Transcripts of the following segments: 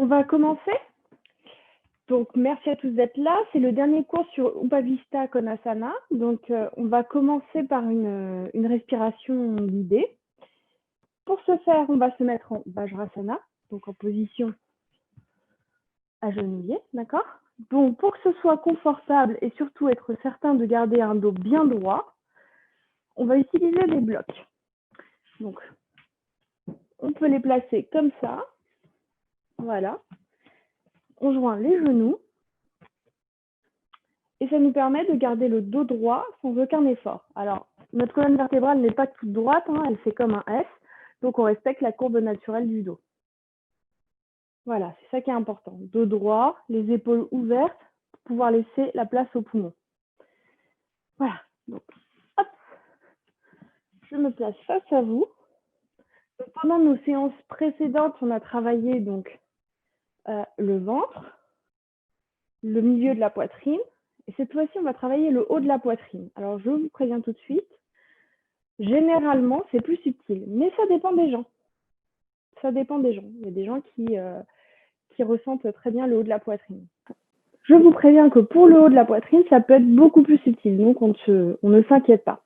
On va commencer. Donc, merci à tous d'être là. C'est le dernier cours sur Upavista Konasana. Donc, on va commencer par une respiration guidée. Pour ce faire, on va se mettre en Vajrasana, donc en position agenouillée, d'accord? Donc, pour que ce soit confortable et surtout être certain de garder un dos bien droit, on va utiliser des blocs. Donc, on peut les placer comme ça. Voilà. On joint les genoux. Et ça nous permet de garder le dos droit sans aucun effort. Alors, notre colonne vertébrale n'est pas toute droite, hein, elle fait comme un S, donc on respecte la courbe naturelle du dos. Voilà, c'est ça qui est important. Dos droit, les épaules ouvertes, pour pouvoir laisser la place aux poumons. Voilà, donc hop, je me place face à vous. Donc, pendant nos séances précédentes, on a travaillé donc le ventre, le milieu de la poitrine, et cette fois-ci, on va travailler le haut de la poitrine. Alors, je vous préviens tout de suite, généralement, c'est plus subtil, mais ça dépend des gens. Ça dépend des gens. Il y a des gens qui ressentent très bien le haut de la poitrine. Je vous préviens que pour le haut de la poitrine, ça peut être beaucoup plus subtil, donc on ne s'inquiète pas.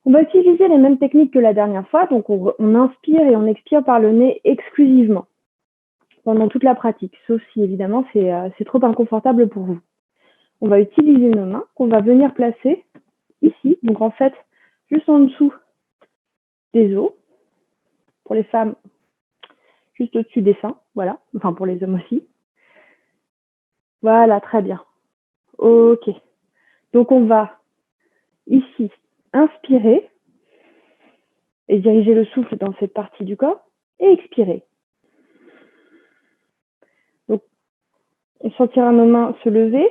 On va utiliser les mêmes techniques que la dernière fois, donc on inspire et on expire par le nez exclusivement pendant toute la pratique, sauf si évidemment c'est trop inconfortable pour vous. On va utiliser nos mains qu'on va venir placer ici, donc en fait juste en dessous des os, pour les femmes juste au-dessus des seins, voilà, enfin pour les hommes aussi. Voilà, très bien. Ok. Donc on va ici inspirer et diriger le souffle dans cette partie du corps et expirer. Donc on sentira nos mains se lever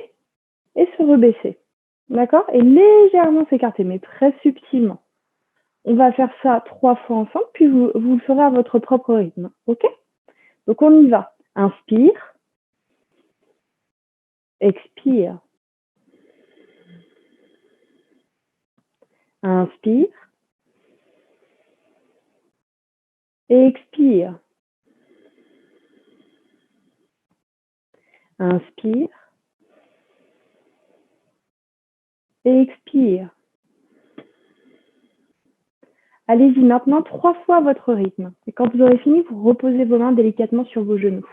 et se rebaisser. D'accord? Et légèrement s'écarter, mais très subtilement. On va faire ça 3 fois ensemble, puis vous le ferez à votre propre rythme. Ok? Donc on y va. Inspire. Expire. Inspire. Expire. Inspire. Expire. Allez-y maintenant 3 fois à votre rythme. Et quand vous aurez fini, vous reposez vos mains délicatement sur vos genoux.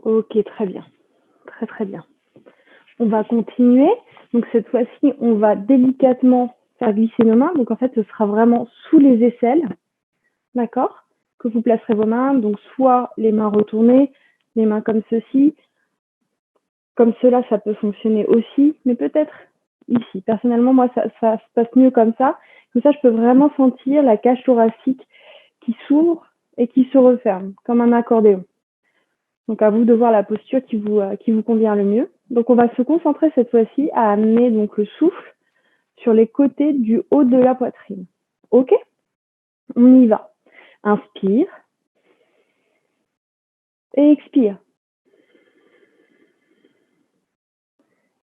Ok, très bien. Très très bien. On va continuer. Donc cette fois-ci, on va délicatement faire glisser nos mains. Donc en fait, ce sera vraiment sous les aisselles. D'accord? Que vous placerez vos mains. Donc soit les mains retournées, les mains comme ceci. Comme cela, ça peut fonctionner aussi, mais peut-être ici. Personnellement, moi, ça se passe mieux comme ça. Comme ça, je peux vraiment sentir la cage thoracique qui s'ouvre et qui se referme, comme un accordéon. Donc, à vous de voir la posture qui vous convient le mieux. Donc, on va se concentrer cette fois-ci à amener donc le souffle sur les côtés du haut de la poitrine. Ok? On y va. Inspire. Et expire.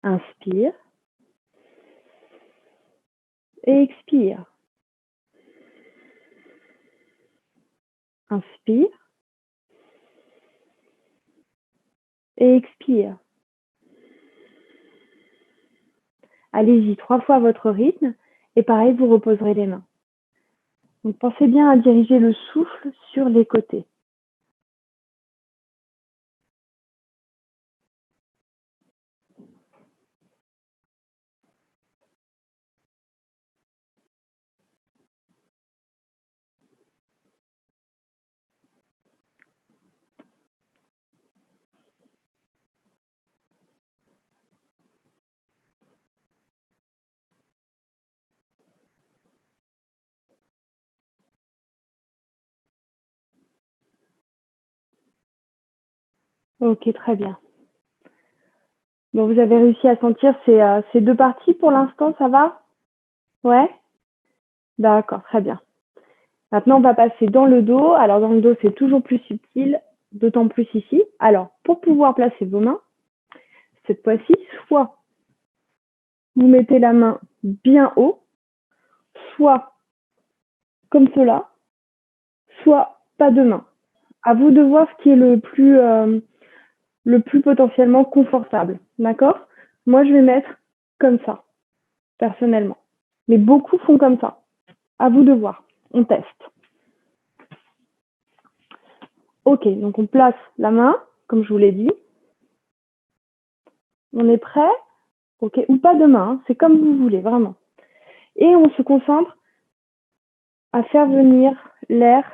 Inspire. Et expire. Inspire. Et expire. Allez-y 3 fois à votre rythme et pareil, vous reposerez les mains. Donc pensez bien à diriger le souffle sur les côtés. Ok, très bien. Bon, vous avez réussi à sentir ces deux parties pour l'instant, ça va? Ouais? D'accord, très bien. Maintenant, on va passer dans le dos. Alors, dans le dos, c'est toujours plus subtil, d'autant plus ici. Alors, pour pouvoir placer vos mains, cette fois-ci, soit vous mettez la main bien haut, soit comme cela, soit pas de main. À vous de voir ce qui est le plus potentiellement confortable. D'accord? Moi, je vais mettre comme ça, personnellement. Mais beaucoup font comme ça. À vous de voir. On teste. Ok, donc on place la main, comme je vous l'ai dit. On est prêt? Ok, ou pas de main, c'est comme vous voulez, vraiment. Et on se concentre à faire venir l'air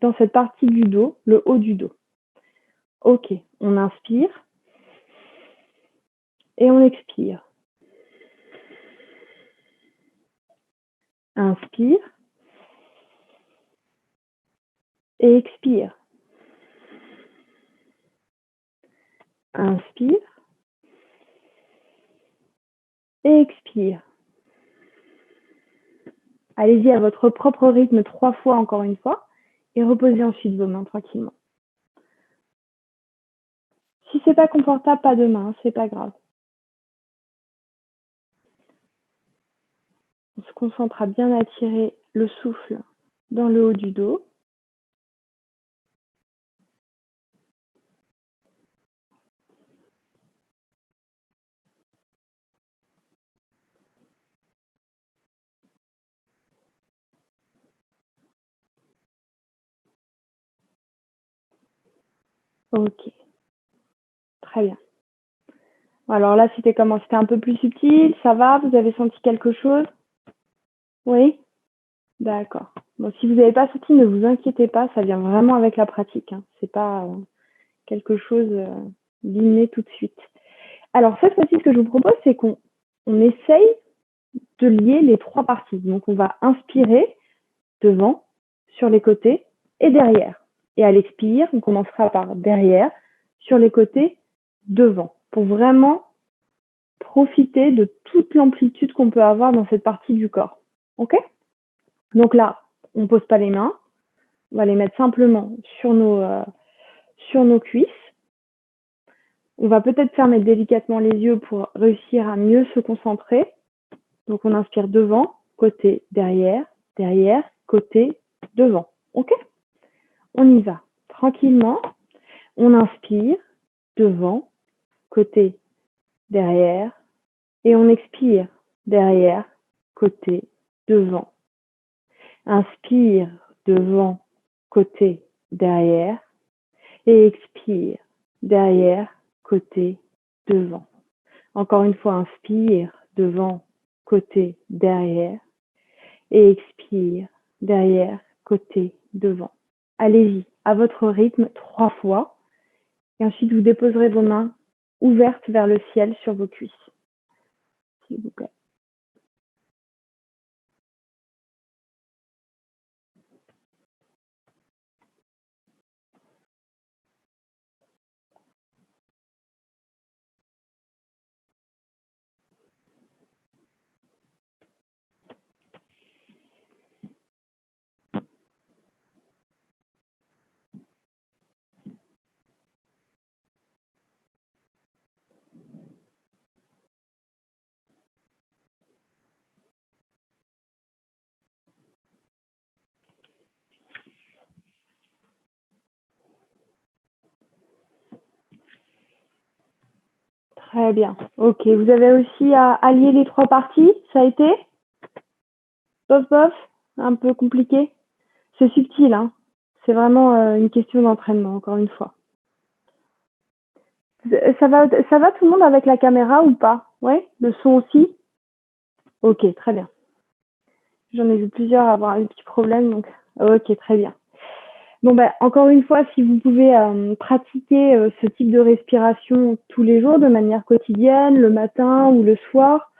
dans cette partie du dos, le haut du dos. Ok, on inspire et on expire. Inspire et expire. Inspire et expire. Allez-y à votre propre rythme 3 fois encore une fois et reposez ensuite vos mains tranquillement. Si c'est pas confortable, pas de main, c'est pas grave. On se concentre à bien attirer le souffle dans le haut du dos. Ok, très bien. Alors là, c'était comment? C'était un peu plus subtil, ça va? Vous avez senti quelque chose? Oui? D'accord. Bon, si vous n'avez pas senti, ne vous inquiétez pas, ça vient vraiment avec la pratique. Hein. C'est pas quelque chose d'inné tout de suite. Alors cette fois-ci, ce que je vous propose, c'est qu'on essaye de lier les 3 parties. Donc on va inspirer devant, sur les côtés et derrière. Et à l'expire, on commencera par derrière, sur les côtés, devant, pour vraiment profiter de toute l'amplitude qu'on peut avoir dans cette partie du corps. Ok? Donc là, on ne pose pas les mains, on va les mettre simplement sur nos cuisses. On va peut-être fermer délicatement les yeux pour réussir à mieux se concentrer. Donc on inspire devant, côté, derrière, derrière, côté, devant. Ok? On y va tranquillement. On inspire devant, côté, derrière, et on expire derrière, côté, devant. Inspire devant, côté, derrière, et expire derrière, côté, devant. Encore une fois, inspire devant, côté, derrière, et expire derrière, côté, devant. Allez-y, à votre rythme, 3 fois. Et ensuite, vous déposerez vos mains ouvertes vers le ciel sur vos cuisses. S'il vous plaît. Très bien. Ok, vous avez aussi à allier les 3 parties, ça a été? Bof, bof, un peu compliqué? C'est subtil, hein. C'est vraiment une question d'entraînement, encore une fois. Ça va tout le monde avec la caméra ou pas? Ouais? Le son aussi? Ok, très bien. J'en ai vu plusieurs avoir un petit problème, donc ok, très bien. Bon, ben, encore une fois, si vous pouvez pratiquer ce type de respiration tous les jours de manière quotidienne, le matin ou le soir,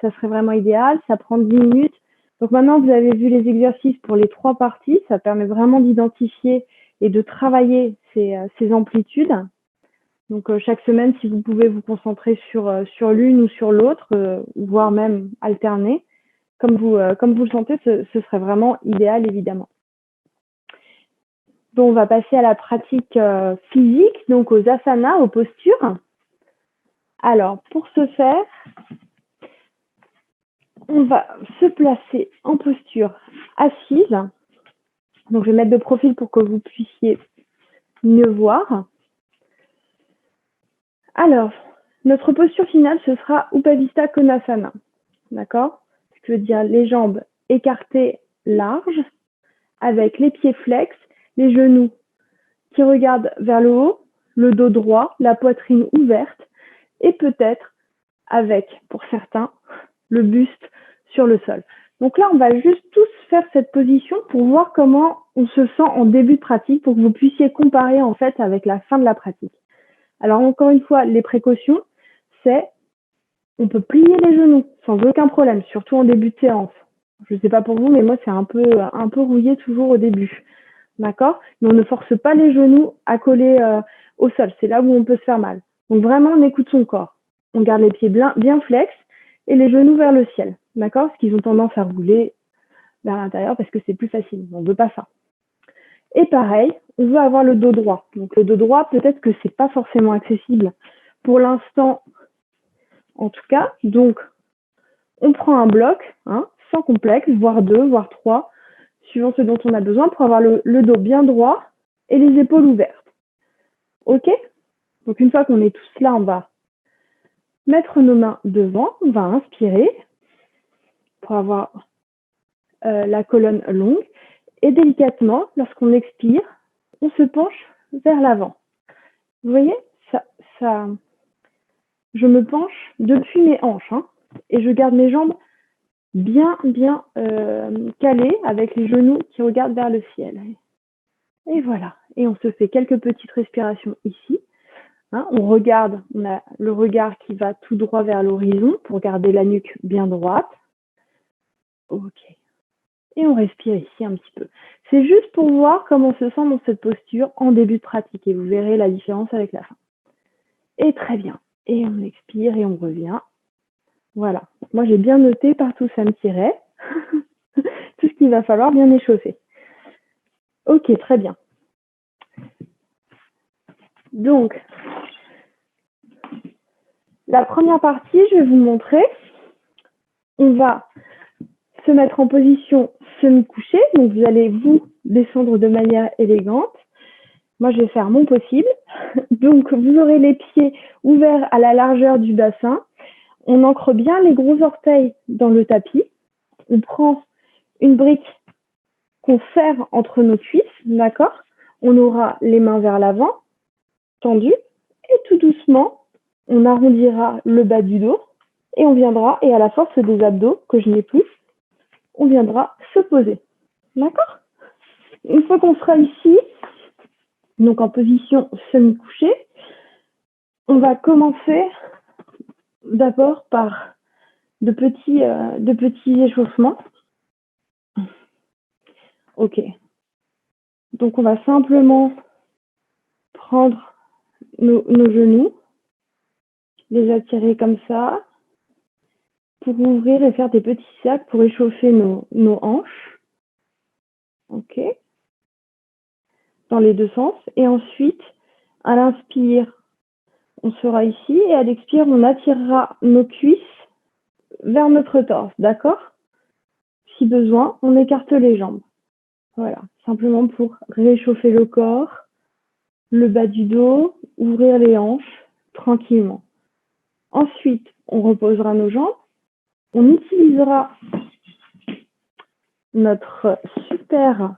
ça serait vraiment idéal. Ça prend 10 minutes. Donc maintenant, vous avez vu les exercices pour les 3 parties. Ça permet vraiment d'identifier et de travailler ces amplitudes. Donc, chaque semaine, si vous pouvez vous concentrer sur l'une ou sur l'autre, voire même alterner, comme vous le sentez, ce serait vraiment idéal, évidemment. Donc, on va passer à la pratique physique, donc aux asanas, aux postures. Alors, pour ce faire, on va se placer en posture assise. Donc, je vais mettre de profil pour que vous puissiez mieux voir. Alors, notre posture finale, ce sera Upavista Konasana. D'accord? Ce qui veut dire les jambes écartées larges, avec les pieds flex, les genoux qui regardent vers le haut, le dos droit, la poitrine ouverte, et peut-être avec, pour certains, le buste sur le sol. Donc là, on va juste tous faire cette position pour voir comment on se sent en début de pratique, pour que vous puissiez comparer en fait avec la fin de la pratique. Alors encore une fois, les précautions, c'est on peut plier les genoux sans aucun problème, surtout en début de séance. Je ne sais pas pour vous, mais moi c'est un peu rouillé toujours au début. D'accord? Mais on ne force pas les genoux à coller au sol. C'est là où on peut se faire mal. Donc vraiment, on écoute son corps. On garde les pieds bien flex et les genoux vers le ciel. D'accord? Parce qu'ils ont tendance à rouler vers l'intérieur parce que c'est plus facile. On ne veut pas ça. Et pareil, on veut avoir le dos droit. Donc le dos droit, peut-être que c'est pas forcément accessible pour l'instant, en tout cas. Donc, on prend un bloc, sans complexe, voire 2, voire 3, suivant ce dont on a besoin pour avoir le dos bien droit et les épaules ouvertes. OK? Donc, une fois qu'on est tous là, on va mettre nos mains devant, on va inspirer pour avoir la colonne longue. Et délicatement, lorsqu'on expire, on se penche vers l'avant. Vous voyez, ça, je me penche depuis mes hanches et je garde mes jambes bien calées avec les genoux qui regardent vers le ciel. Et voilà. Et on se fait quelques petites respirations ici. On regarde, on a le regard qui va tout droit vers l'horizon pour garder la nuque bien droite. OK. Et on respire ici un petit peu. C'est juste pour voir comment on se sent dans cette posture en début de pratique. Et vous verrez la différence avec la fin. Et très bien. Et on expire et on revient. Voilà. Moi, j'ai bien noté partout ça me tirait. Tout ce qu'il va falloir bien échauffer. OK, très bien. Donc, la première partie, je vais vous montrer. On va se mettre en position semi-couchée. Donc, vous allez vous descendre de manière élégante. Moi, je vais faire mon possible. Donc, vous aurez les pieds ouverts à la largeur du bassin. On ancre bien les gros orteils dans le tapis. On prend une brique qu'on serre entre nos cuisses, d'accord? On aura les mains vers l'avant, tendues, et tout doucement, on arrondira le bas du dos et on viendra, et à la force des abdos, que je n'ai plus, on viendra se poser. D'accord? Une fois qu'on sera ici, donc en position semi-couchée, on va commencer d'abord par de petits échauffements. OK. Donc on va simplement prendre nos genoux, les attirer comme ça, pour ouvrir et faire des petits cercles pour échauffer nos hanches. OK. Dans les deux sens. Et ensuite, à l'inspire, on sera ici. Et à l'expire, on attirera nos cuisses vers notre torse. D'accord? Si besoin, on écarte les jambes. Voilà. Simplement pour réchauffer le corps, le bas du dos, ouvrir les hanches tranquillement. Ensuite, on reposera nos jambes. On utilisera notre super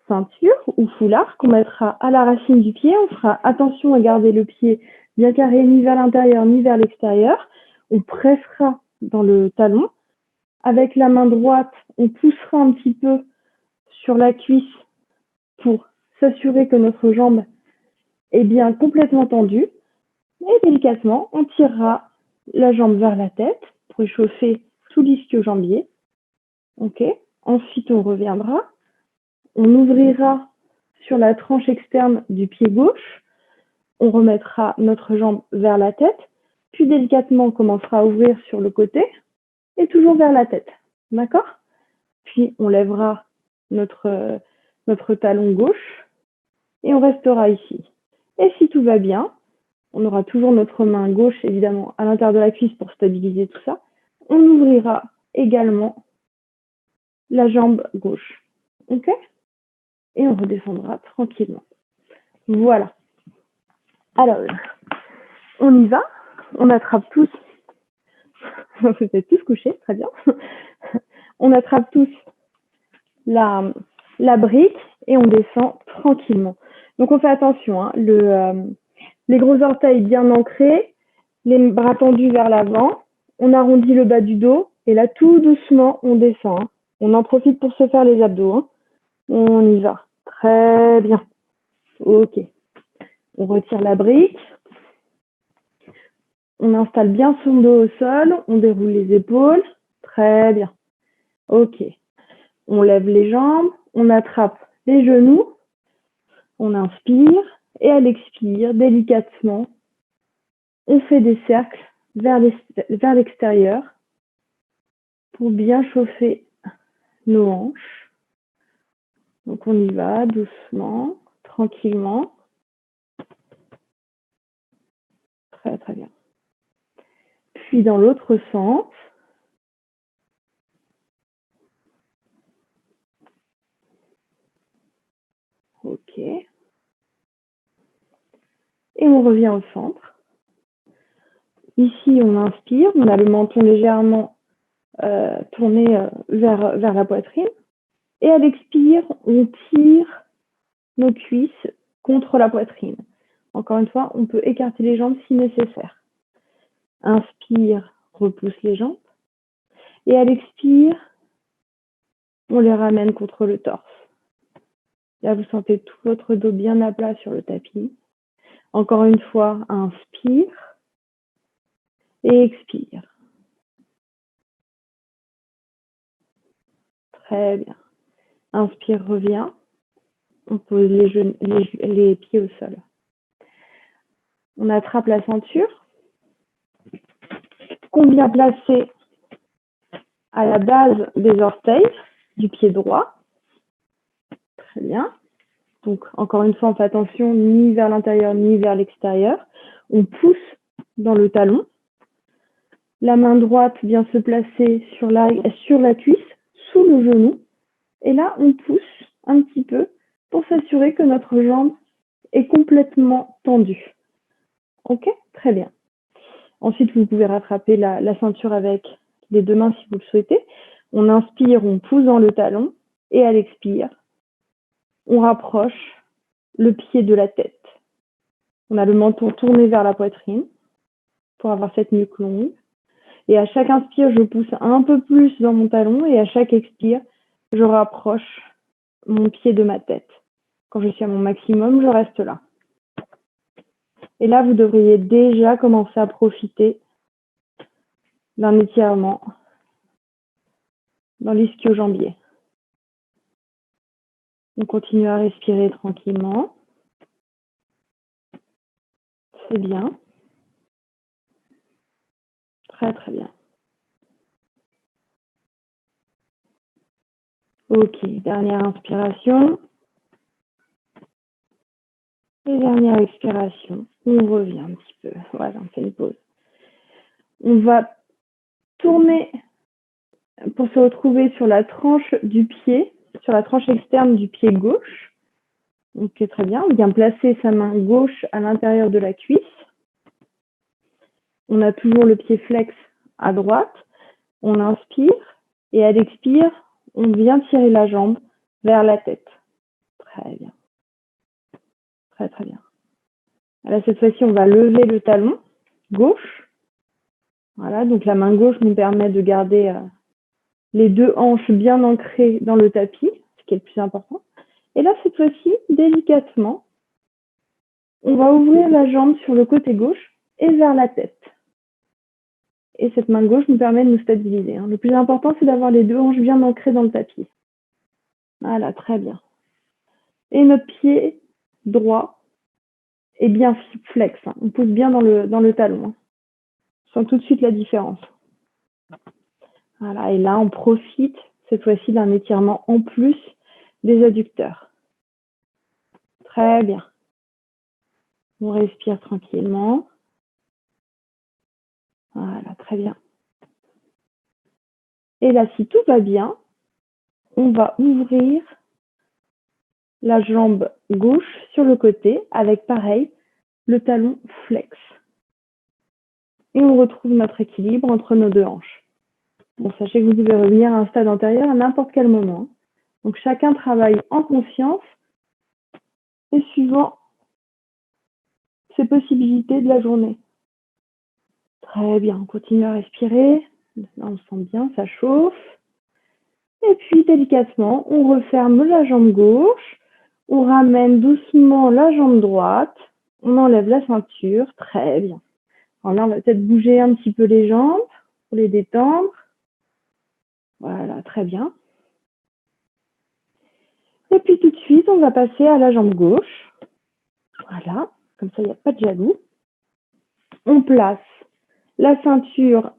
ceinture ou foulard qu'on mettra à la racine du pied. On fera attention à garder le pied bien carré ni vers l'intérieur ni vers l'extérieur. On pressera dans le talon. Avec la main droite, on poussera un petit peu sur la cuisse pour s'assurer que notre jambe est bien complètement tendue. Et délicatement, on tirera la jambe vers la tête pour échauffer tout l'ischio-jambier. OK. Ensuite, on reviendra. On ouvrira sur la tranche externe du pied gauche. on remettra notre jambe vers la tête, puis délicatement, on commencera à ouvrir sur le côté et toujours vers la tête. D'accord? Puis, on lèvera notre talon gauche et on restera ici. Et si tout va bien, on aura toujours notre main gauche, évidemment, à l'intérieur de la cuisse pour stabiliser tout ça. On ouvrira également la jambe gauche. OK? Et on redescendra tranquillement. Voilà. Alors, on y va. On attrape tous. Vous êtes tous couchés, très bien. On attrape tous la brique et on descend tranquillement. Donc, on fait attention. Hein, les gros orteils bien ancrés, les bras tendus vers l'avant. On arrondit le bas du dos. Et là, tout doucement, on descend. Hein. On en profite pour se faire les abdos. Hein. On y va. Très bien. OK. On retire la brique. On installe bien son dos au sol. On déroule les épaules. Très bien. OK. On lève les jambes. On attrape les genoux. On inspire. Et à l'expire, délicatement, on fait des cercles vers l'extérieur pour bien chauffer nos hanches. Donc on y va doucement, tranquillement. Très très bien. Puis dans l'autre sens. OK. Et on revient au centre. Ici, on inspire. On a le menton légèrement tourné vers la poitrine. Et à l'expire, on tire nos cuisses contre la poitrine. Encore une fois, on peut écarter les jambes si nécessaire. Inspire, repousse les jambes. Et à l'expire, on les ramène contre le torse. Là, vous sentez tout votre dos bien à plat sur le tapis. Encore une fois, inspire et expire. Très bien. Inspire, reviens. On pose les pieds au sol. On attrape la ceinture qu'on vient placer à la base des orteils du pied droit. Très bien. Donc, encore une fois, on fait attention ni vers l'intérieur ni vers l'extérieur. On pousse dans le talon. La main droite vient se placer sur la cuisse, sous le genou. Et là, on pousse un petit peu pour s'assurer que notre jambe est complètement tendue. OK? Très bien. Ensuite, vous pouvez rattraper la ceinture avec les deux mains si vous le souhaitez. On inspire, on pousse dans le talon. Et à l'expire, on rapproche le pied de la tête. On a le menton tourné vers la poitrine pour avoir cette nuque longue. Et à chaque inspire, je pousse un peu plus dans mon talon. Et à chaque expire, je rapproche mon pied de ma tête. Quand je suis à mon maximum, je reste là. Et là, vous devriez déjà commencer à profiter d'un étirement dans l'ischio-jambier. On continue à respirer tranquillement. C'est bien. Très, très bien. OK, dernière inspiration. Et dernière expiration. On revient un petit peu. Voilà, on fait une pause. On va tourner pour se retrouver sur la tranche du pied, sur la tranche externe du pied gauche. Ok, très bien. On vient placer sa main gauche à l'intérieur de la cuisse. On a toujours le pied flex à droite. On inspire et à l'expire, on vient tirer la jambe vers la tête. Très bien. Très, très bien. Là, cette fois-ci, on va lever le talon gauche. Voilà, donc la main gauche nous permet de garder les deux hanches bien ancrées dans le tapis, ce qui est le plus important. Et là, cette fois-ci, délicatement, on va ouvrir la jambe sur le côté gauche et vers la tête. Et cette main gauche nous permet de nous stabiliser. Le plus important, c'est d'avoir les deux hanches bien ancrées dans le tapis. Voilà, très bien. Et notre pied droit est bien flex. Hein. On pousse bien dans le talon. Hein. On sent tout de suite la différence. Voilà, et là, on profite cette fois-ci d'un étirement en plus des adducteurs. Très bien. On respire tranquillement. Voilà, très bien. Et là, si tout va bien, on va ouvrir la jambe gauche sur le côté avec, pareil, le talon flex. Et on retrouve notre équilibre entre nos deux hanches. Bon, sachez que vous pouvez revenir à un stade antérieur à n'importe quel moment. Donc, chacun travaille en conscience et suivant ses possibilités de la journée. Très bien, on continue à respirer. Là, on sent bien, ça chauffe. Et puis, délicatement, on referme la jambe gauche. On ramène doucement la jambe droite. On enlève la ceinture. Très bien. Alors là, on va peut-être bouger un petit peu les jambes pour les détendre. Voilà, très bien. Et puis, tout de suite, on va passer à la jambe gauche. Voilà, comme ça, il n'y a pas de jaloux. On place la ceinture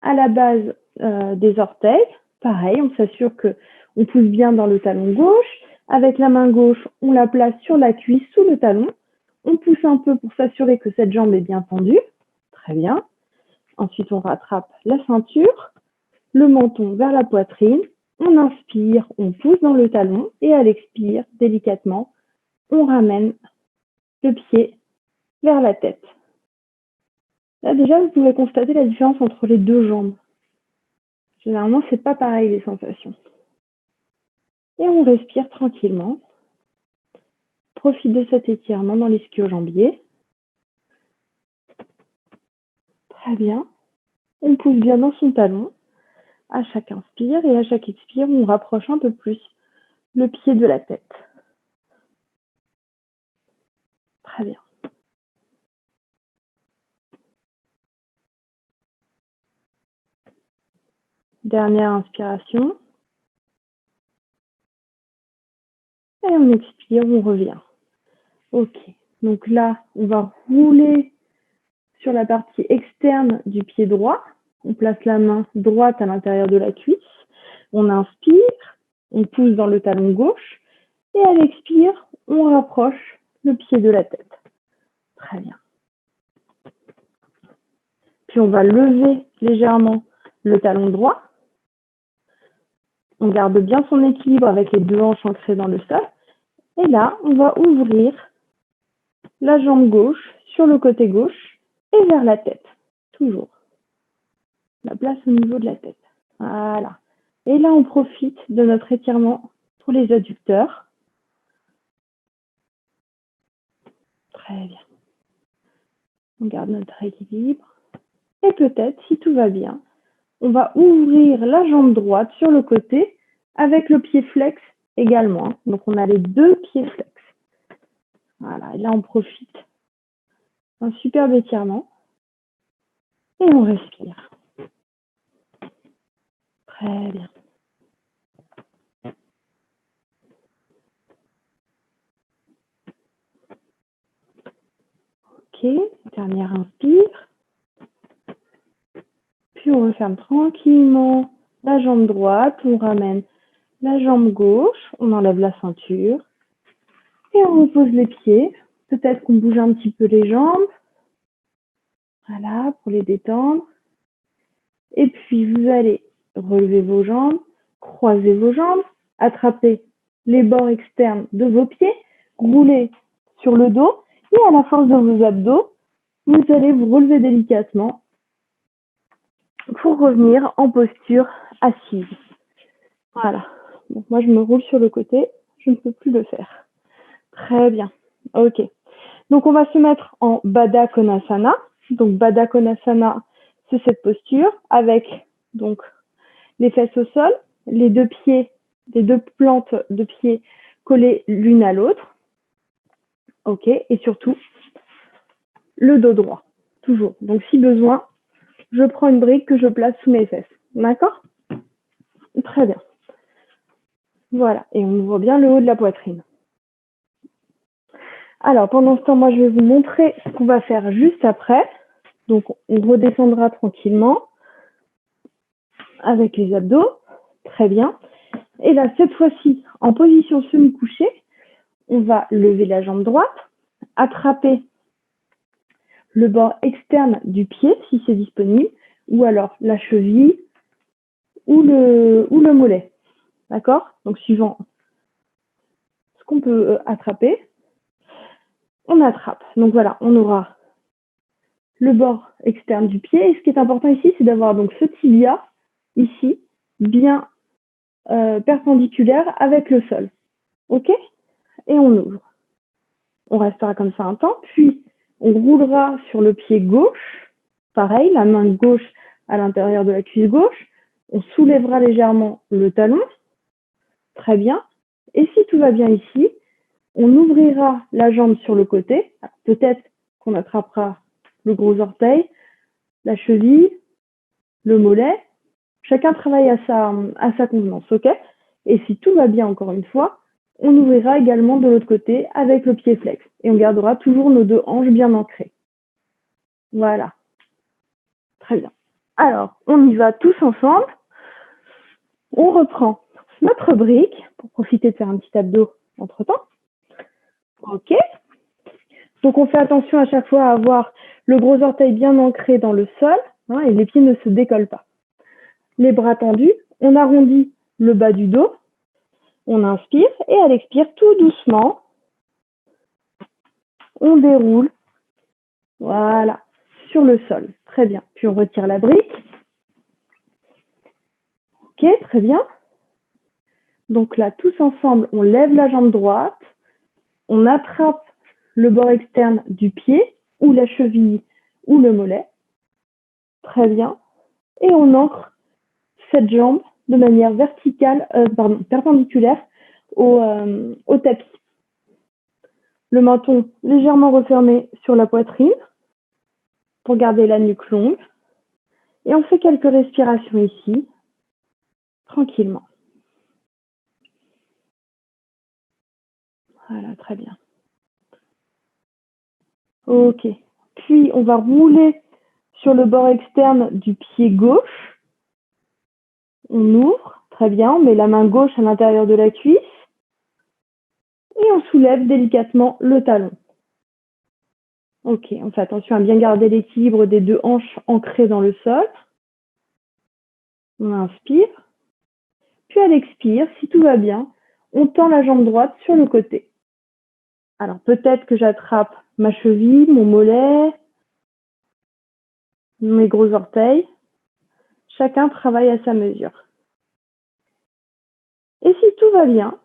à la base des orteils. Pareil, on s'assure qu'on pousse bien dans le talon gauche. Avec la main gauche, on la place sur la cuisse sous le talon. On pousse un peu pour s'assurer que cette jambe est bien tendue. Très bien. Ensuite, on rattrape la ceinture, le menton vers la poitrine. On inspire, on pousse dans le talon et à l'expire, délicatement, on ramène le pied vers la tête. Là, déjà, vous pouvez constater la différence entre les deux jambes. Généralement, c'est pas pareil les sensations. Et on respire tranquillement. Profite de cet étirement dans l'ischio-jambier. Très bien. On pousse bien dans son talon. À chaque inspire et à chaque expire, on rapproche un peu plus le pied de la tête. Très bien. Dernière inspiration. Et on expire, on revient. Ok. Donc là, on va rouler sur la partie externe du pied droit. On place la main droite à l'intérieur de la cuisse. On inspire, on pousse dans le talon gauche. Et à l'expire, on rapproche le pied de la tête. Très bien. Puis on va lever légèrement le talon droit. On garde bien son équilibre avec les deux hanches ancrées dans le sol. Et là, on va ouvrir la jambe gauche sur le côté gauche et vers la tête. Toujours. La place au niveau de la tête. Voilà. Et là, on profite de notre étirement pour les adducteurs. Très bien. On garde notre équilibre. Et peut-être, si tout va bien, on va ouvrir la jambe droite sur le côté avec le pied flex également. Donc, on a les deux pieds flex. Voilà. Et là, on profite d'un superbe étirement. Et on respire. Très bien. Ok, dernière inspire. Puis on referme tranquillement la jambe droite, on ramène la jambe gauche, on enlève la ceinture et on repose les pieds. Peut-être qu'on bouge un petit peu les jambes. Voilà, pour les détendre. Et puis vous allez relever vos jambes, croiser vos jambes, attraper les bords externes de vos pieds, rouler sur le dos et à la force de vos abdos, vous allez vous relever délicatement pour revenir en posture assise. Voilà. Donc moi, je me roule sur le côté. Je ne peux plus le faire. Très bien. Ok. Donc, on va se mettre en Baddha Konasana. Donc, Baddha Konasana, c'est cette posture avec donc les fesses au sol, les deux pieds, les deux plantes de pieds collées l'une à l'autre. Ok. Et surtout, le dos droit. Toujours. Donc, si besoin, je prends une brique que je place sous mes fesses. D'accord? Très bien. Voilà. Et on ouvre bien le haut de la poitrine. Alors, pendant ce temps, moi, je vais vous montrer ce qu'on va faire juste après. Donc, on redescendra tranquillement avec les abdos. Très bien. Et là, cette fois-ci, en position semi-couchée, on va lever la jambe droite, attraper le bord externe du pied, si c'est disponible, ou alors la cheville ou le mollet. D'accord? Donc, suivant ce qu'on peut attraper, on attrape. Donc, voilà, on aura le bord externe du pied. Et ce qui est important ici, c'est d'avoir donc ce tibia, ici, bien perpendiculaire avec le sol. OK? Et on ouvre. On restera comme ça un temps, puis on roulera sur le pied gauche. Pareil, la main gauche à l'intérieur de la cuisse gauche. On soulèvera légèrement le talon. Très bien. Et si tout va bien ici, on ouvrira la jambe sur le côté. Peut-être qu'on attrapera le gros orteil, la cheville, le mollet. Chacun travaille à sa convenance, ok? Et si tout va bien, encore une fois, on ouvrira également de l'autre côté avec le pied flex. Et on gardera toujours nos deux hanches bien ancrées. Voilà. Très bien. Alors, on y va tous ensemble. On reprend notre brique pour profiter de faire un petit abdo entre-temps. OK. Donc, on fait attention à chaque fois à avoir le gros orteil bien ancré dans le sol, hein, et les pieds ne se décollent pas. Les bras tendus, on arrondit le bas du dos, on inspire et à l'expire, tout doucement, on déroule, voilà, sur le sol. Très bien. Puis on retire la brique. OK, très bien. Donc là, tous ensemble, on lève la jambe droite, on attrape le bord externe du pied ou la cheville ou le mollet. Très bien. Et on ancre cette jambe de manière verticale, perpendiculaire au tapis. Le menton légèrement refermé sur la poitrine pour garder la nuque longue. Et on fait quelques respirations ici, tranquillement. Voilà, très bien. OK. Puis, on va rouler sur le bord externe du pied gauche. On ouvre, très bien. On met la main gauche à l'intérieur de la cuisse. Et on soulève délicatement le talon. OK, on fait attention à bien garder l'équilibre des deux hanches ancrées dans le sol. On inspire. Puis à l'expire, si tout va bien, on tend la jambe droite sur le côté. Alors peut-être que j'attrape ma cheville, mon mollet, mes gros orteils. Chacun travaille à sa mesure. Et si tout va bien,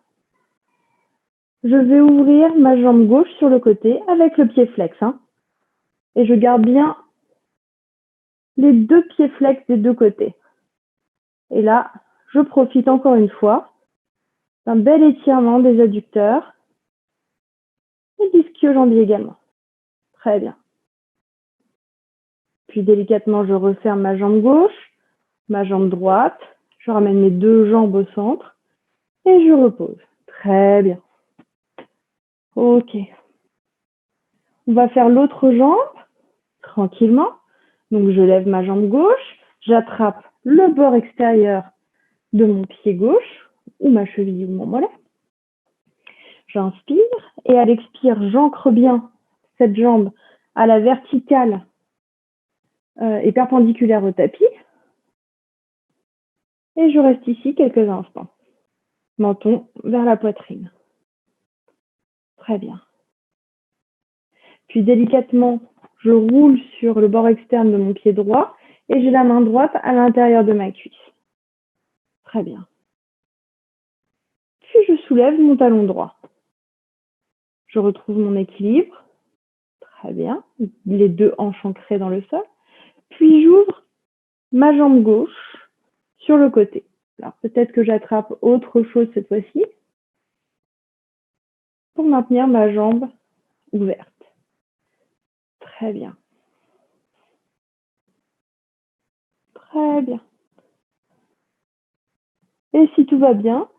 je vais ouvrir ma jambe gauche sur le côté avec le pied flex. Et je garde bien les deux pieds flex des deux côtés. Et là, je profite encore une fois d'un bel étirement des adducteurs et des ischio-jambiers également. Très bien. Puis délicatement, je referme ma jambe gauche, ma jambe droite. Je ramène mes deux jambes au centre et je repose. Très bien. OK. On va faire l'autre jambe tranquillement. Donc, je lève ma jambe gauche, j'attrape le bord extérieur de mon pied gauche ou ma cheville ou mon mollet. J'inspire et à l'expire, j'ancre bien cette jambe à la verticale et perpendiculaire au tapis. Et je reste ici quelques instants. Menton vers la poitrine. Très bien. Puis délicatement, je roule sur le bord externe de mon pied droit et j'ai la main droite à l'intérieur de ma cuisse. Très bien. Puis je soulève mon talon droit. Je retrouve mon équilibre. Très bien. Les deux hanches ancrées dans le sol. Puis j'ouvre ma jambe gauche sur le côté. Alors peut-être que j'attrape autre chose cette fois-ci pour maintenir ma jambe ouverte. Très bien. Très bien. Et si tout va bien,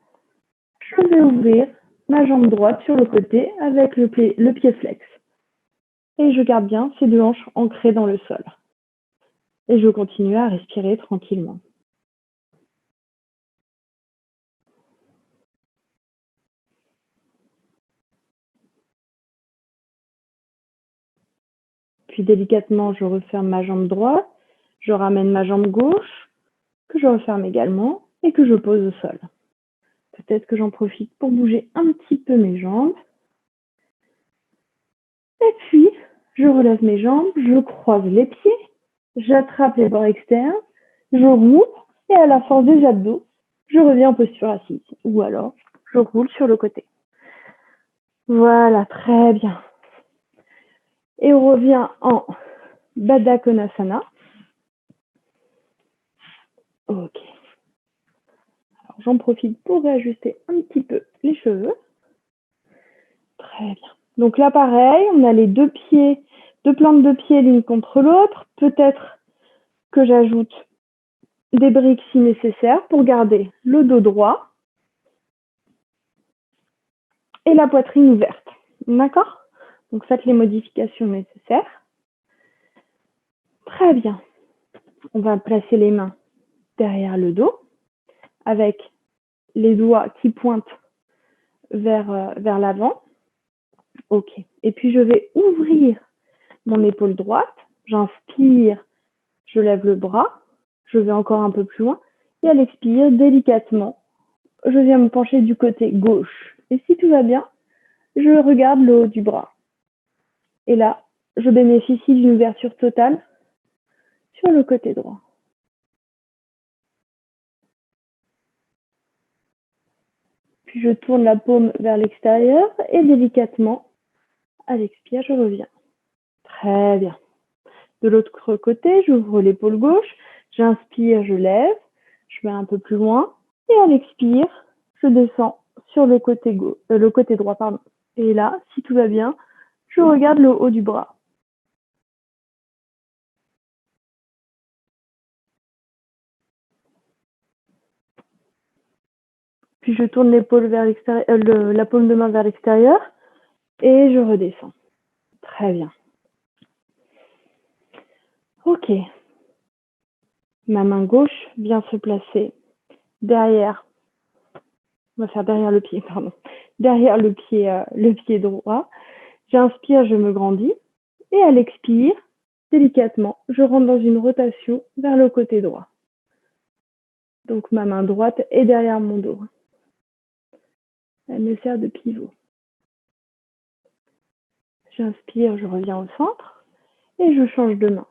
je vais ouvrir ma jambe droite sur le côté avec le pied flex. Et je garde bien ces deux hanches ancrées dans le sol. Et je continue à respirer tranquillement. Puis délicatement, je referme ma jambe droite, je ramène ma jambe gauche, que je referme également et que je pose au sol. Peut-être que j'en profite pour bouger un petit peu mes jambes. Et puis, je relève mes jambes, je croise les pieds, j'attrape les bords externes, je roule et à la force des abdos, je reviens en posture assise. Ou alors, je roule sur le côté. Voilà, très bien. Et on revient en Baddha Konasana. Ok. Alors, j'en profite pour réajuster un petit peu les cheveux. Très bien. Donc là, pareil, on a les deux plantes de pied l'une contre l'autre. Peut-être que j'ajoute des briques si nécessaire pour garder le dos droit et la poitrine ouverte. D'accord? Donc faites les modifications nécessaires. Très bien. On va placer les mains derrière le dos avec les doigts qui pointent vers l'avant. Ok. Et puis je vais ouvrir mon épaule droite. J'inspire, je lève le bras. Je vais encore un peu plus loin. Et à l'expire, délicatement, je viens me pencher du côté gauche. Et si tout va bien, je regarde le haut du bras. Et là, je bénéficie d'une ouverture totale sur le côté droit. Puis je tourne la paume vers l'extérieur et délicatement, à l'expire, je reviens. Très bien. De l'autre côté, j'ouvre l'épaule gauche, j'inspire, je lève, je vais un peu plus loin et à l'expire, je descends sur le côté droit. Et là, si tout va bien, je regarde le haut du bras. Puis je tourne l'épaule vers l'extérieur, la paume de main vers l'extérieur et je redescends. Très bien. Ok. Ma main gauche vient se placer derrière. On va faire derrière le pied, pardon. Derrière le pied droit. J'inspire, je me grandis. Et à l'expire, délicatement, je rentre dans une rotation vers le côté droit. Donc ma main droite est derrière mon dos. Elle me sert de pivot. J'inspire, je reviens au centre et je change de main.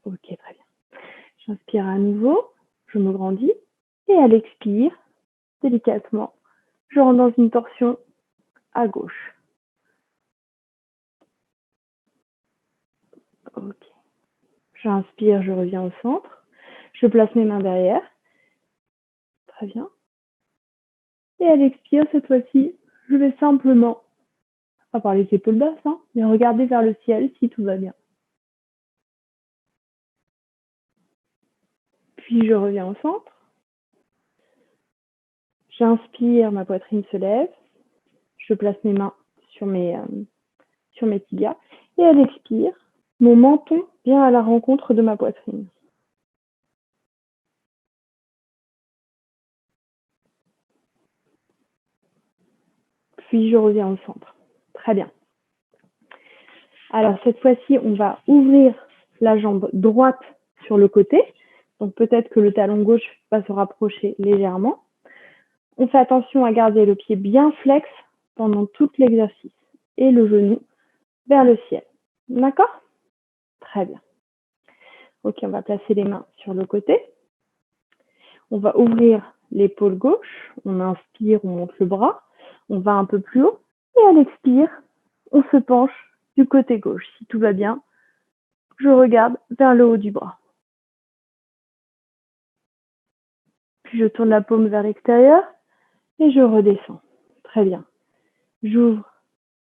Ok, très bien. J'inspire à nouveau, je me grandis et à l'expire, délicatement, je rentre dans une torsion à gauche. Ok. J'inspire, je reviens au centre. Je place mes mains derrière. Très bien. Et à l'expire, cette fois-ci, je vais simplement, à part les épaules basses, mais regarder vers le ciel si tout va bien. Puis je reviens au centre. J'inspire, ma poitrine se lève. Je place mes mains sur mes tibias. Et à l'expire, mon menton vient à la rencontre de ma poitrine. Puis je reviens au centre. Très bien. Alors cette fois-ci, on va ouvrir la jambe droite sur le côté. Donc peut-être que le talon gauche va se rapprocher légèrement. On fait attention à garder le pied bien flex pendant tout l'exercice et le genou vers le ciel. D'accord? Très bien. Ok, on va placer les mains sur le côté. On va ouvrir l'épaule gauche. On inspire, on monte le bras. On va un peu plus haut. Et à l'expire, on se penche du côté gauche. Si tout va bien, je regarde vers le haut du bras. Puis je tourne la paume vers l'extérieur et je redescends. Très bien. J'ouvre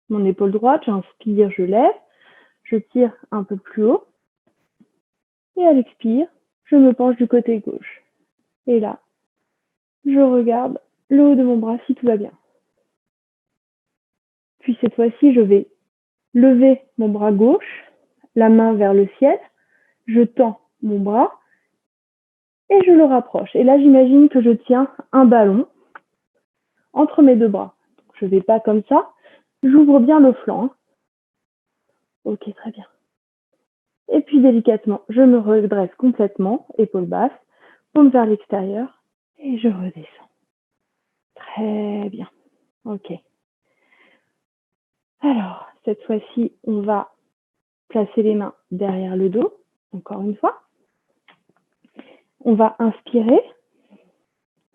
mon épaule droite, j'inspire, je lève, je tire un peu plus haut. Et à l'expire, je me penche du côté gauche. Et là, je regarde le haut de mon bras si tout va bien. Puis cette fois-ci, je vais lever mon bras gauche, la main vers le ciel, je tends mon bras et je le rapproche. Et là, j'imagine que je tiens un ballon entre mes deux bras. Je ne vais pas comme ça, j'ouvre bien le flanc. Hein. Ok, très bien. Et puis délicatement, je me redresse complètement, épaules basses, paume vers l'extérieur et je redescends. Très bien. Ok. Alors, cette fois-ci, on va placer les mains derrière le dos, encore une fois. On va inspirer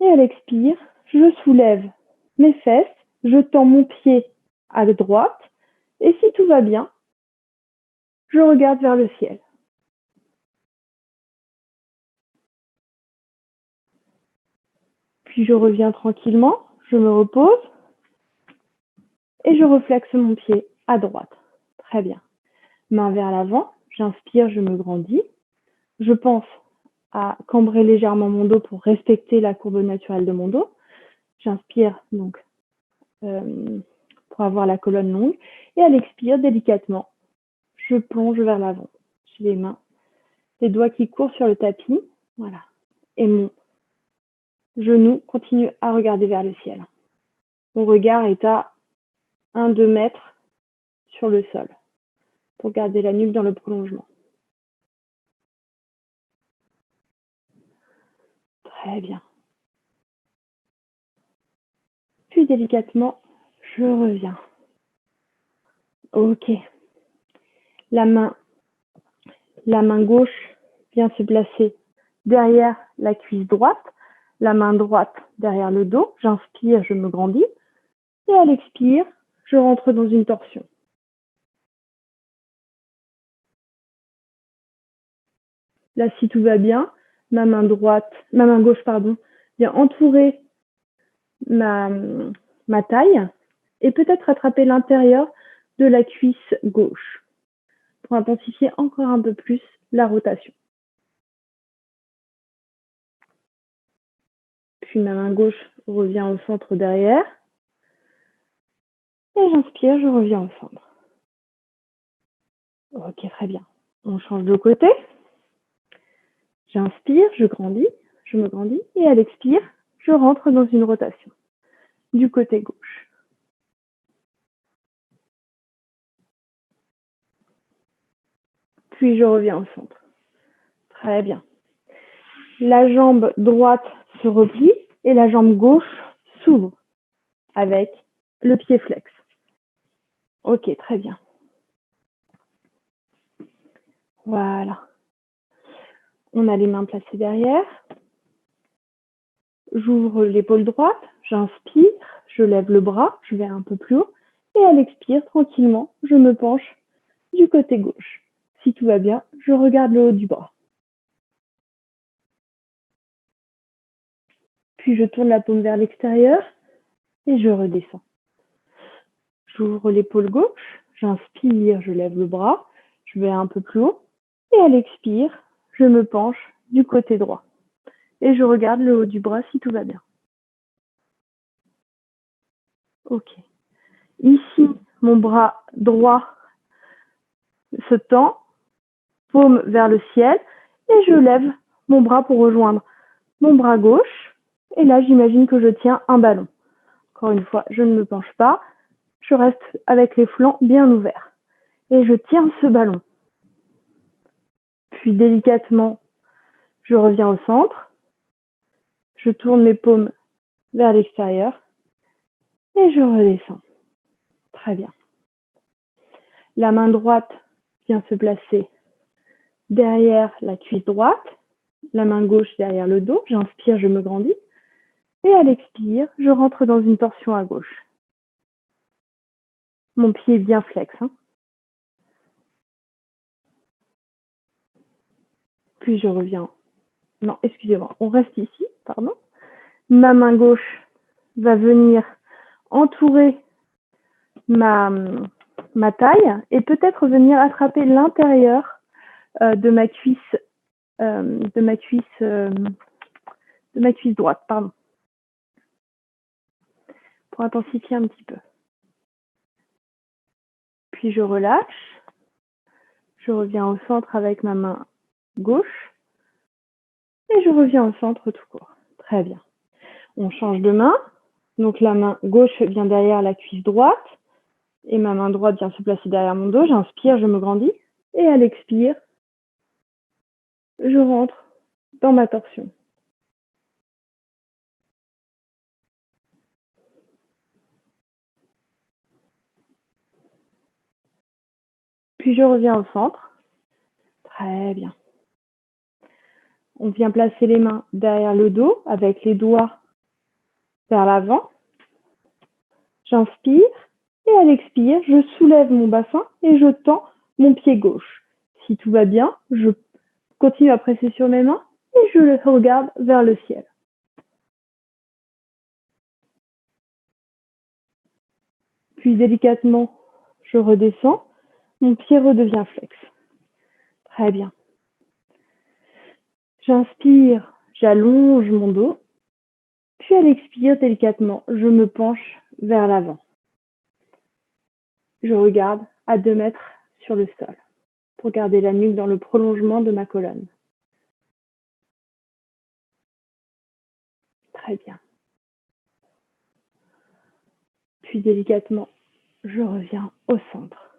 et à l'expire, je soulève mes fesses, je tends mon pied à droite et si tout va bien, je regarde vers le ciel. Puis je reviens tranquillement, je me repose et je reflexe mon pied à droite. Très bien. Main vers l'avant, j'inspire, je me grandis. Je pense à cambrer légèrement mon dos pour respecter la courbe naturelle de mon dos. J'inspire donc pour avoir la colonne longue et à l'expire, délicatement, je plonge vers l'avant. J'ai les mains, les doigts qui courent sur le tapis, voilà. Et mon genou continue à regarder vers le ciel. Mon regard est à 1-2 mètres sur le sol pour garder la nuque dans le prolongement. Très bien. Puis délicatement, je reviens. Ok. La main gauche vient se placer derrière la cuisse droite, la main droite derrière le dos. J'inspire, je me grandis. Et à l'expire, je rentre dans une torsion. Là, si tout va bien, ma main gauche, vient entourer ma taille et peut-être attraper l'intérieur de la cuisse gauche pour intensifier encore un peu plus la rotation. Puis ma main gauche revient au centre derrière. Et j'inspire, je reviens au centre. Ok, très bien. On change de côté. J'inspire, je me grandis. Et à l'expire, je rentre dans une rotation du côté gauche. Puis je reviens au centre. Très bien. La jambe droite se replie et la jambe gauche s'ouvre avec le pied flex. Ok, très bien. Voilà. On a les mains placées derrière. J'ouvre l'épaule droite, j'inspire, je lève le bras, je vais un peu plus haut. Et à l'expire, tranquillement, je me penche du côté gauche. Si tout va bien, je regarde le haut du bras. Puis je tourne la paume vers l'extérieur et je redescends. J'ouvre l'épaule gauche, j'inspire, je lève le bras, je vais un peu plus haut. Et à l'expire, je me penche du côté droit. Et je regarde le haut du bras si tout va bien. Ok. Ici, mon bras droit se tend, paume vers le ciel, et je lève mon bras pour rejoindre mon bras gauche. Et là, j'imagine que je tiens un ballon. Encore une fois, je ne me penche pas. Je reste avec les flancs bien ouverts. Et je tiens ce ballon. Puis délicatement, je reviens au centre. Je tourne mes paumes vers l'extérieur. Et je redescends. Très bien. La main droite vient se placer derrière la cuisse droite. La main gauche derrière le dos. J'inspire, je me grandis. Et à l'expire, je rentre dans une torsion à gauche. Mon pied est bien flex. Hein. Puis je reviens. Non, excusez-moi, on reste ici, pardon. Ma main gauche va venir entourer ma taille et peut-être venir attraper l'intérieur de ma cuisse droite, pardon, pour intensifier un petit peu. Puis je relâche. Je reviens au centre avec ma main gauche. Et je reviens au centre tout court. Très bien. On change de main. Donc la main gauche vient derrière la cuisse droite. Et ma main droite vient se placer derrière mon dos. J'inspire, je me grandis. Et à l'expire, je rentre dans ma torsion. Puis je reviens au centre. Très bien. On vient placer les mains derrière le dos avec les doigts vers l'avant. J'inspire et à l'expire, je soulève mon bassin et je tends mon pied gauche. Si tout va bien, je continue à presser sur mes mains et je le regarde vers le ciel. Puis délicatement, je redescends, mon pied redevient flex. Très bien. J'inspire, j'allonge mon dos, puis à l'expire, délicatement, je me penche vers l'avant. Je regarde à 2 mètres sur le sol pour garder la nuque dans le prolongement de ma colonne. Très bien. Puis délicatement, je reviens au centre.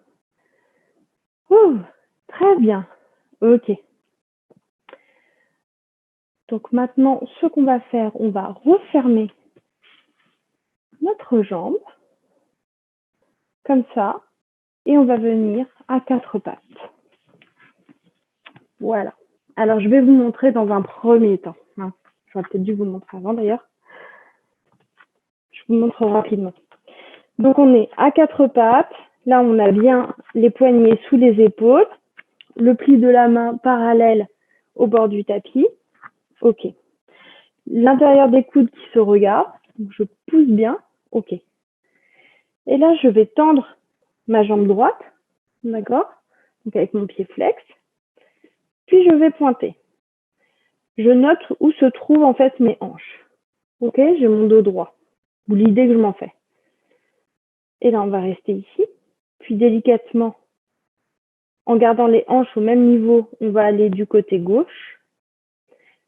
Ouh, très bien. Ok. Donc maintenant, ce qu'on va faire, on va refermer notre jambe, comme ça, et on va venir à 4 pattes. Voilà. Alors, je vais vous montrer dans un premier temps. J'aurais peut-être dû vous le montrer avant d'ailleurs. Je vous montre rapidement. Donc, on est à 4 pattes. Là, on a bien les poignets sous les épaules, le pli de la main parallèle au bord du tapis. Ok. L'intérieur des coudes qui se regardent. Donc, je pousse bien. Ok. Et là, je vais tendre ma jambe droite. D'accord? Donc, avec mon pied flex. Puis, je vais pointer. Je note où se trouvent en fait mes hanches. Ok? J'ai mon dos droit. Ou l'idée que je m'en fais. Et là, on va rester ici. Puis, délicatement, en gardant les hanches au même niveau, on va aller du côté gauche.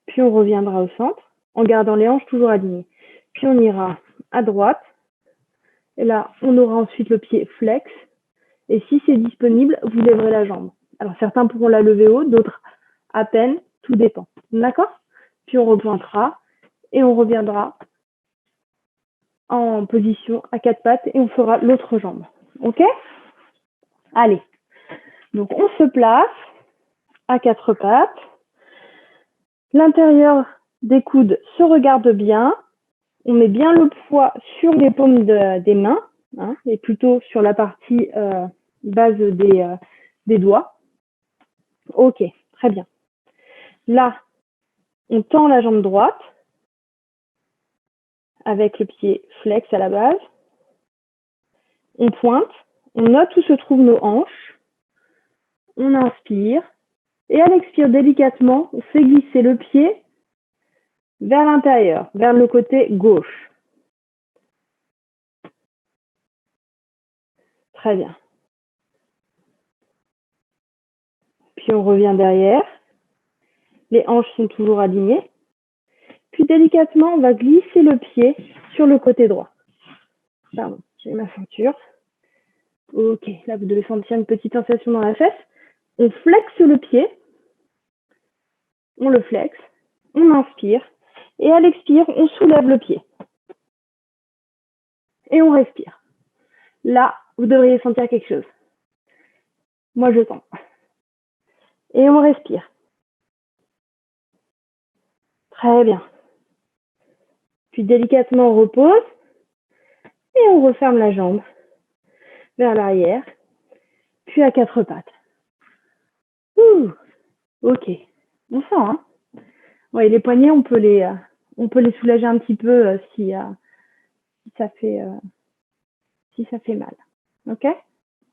Puis, on reviendra au centre en gardant les hanches toujours alignées. Puis, on ira à droite. Et là, on aura ensuite le pied flex. Et si c'est disponible, vous lèverez la jambe. Alors, certains pourront la lever haut, d'autres à peine. Tout dépend. D'accord? Puis, on repointera et on reviendra en position à 4 pattes et on fera l'autre jambe. Ok? Allez. Donc, on se place à 4 pattes. L'intérieur des coudes se regarde bien. On met bien le poids sur les paumes des mains, et plutôt sur la partie base des doigts. Ok, très bien. Là, on tend la jambe droite avec le pied flex à la base. On pointe, on note où se trouvent nos hanches. On inspire. Et à l'expire, délicatement, on fait glisser le pied vers l'intérieur, vers le côté gauche. Très bien. Puis on revient derrière. Les hanches sont toujours alignées. Puis délicatement, on va glisser le pied sur le côté droit. Pardon, j'ai ma ceinture. Ok, là vous devez sentir une petite sensation dans la fesse. On flexe le pied. On le flexe. On inspire. Et à l'expire, on soulève le pied. Et on respire. Là, vous devriez sentir quelque chose. Moi, je sens. Et on respire. Très bien. Puis délicatement, on repose. Et on referme la jambe vers l'arrière. Puis à 4 pattes. Ouh, ok. On sent, hein? Ouais, les poignets, on peut les soulager un petit peu si ça fait mal. Ok?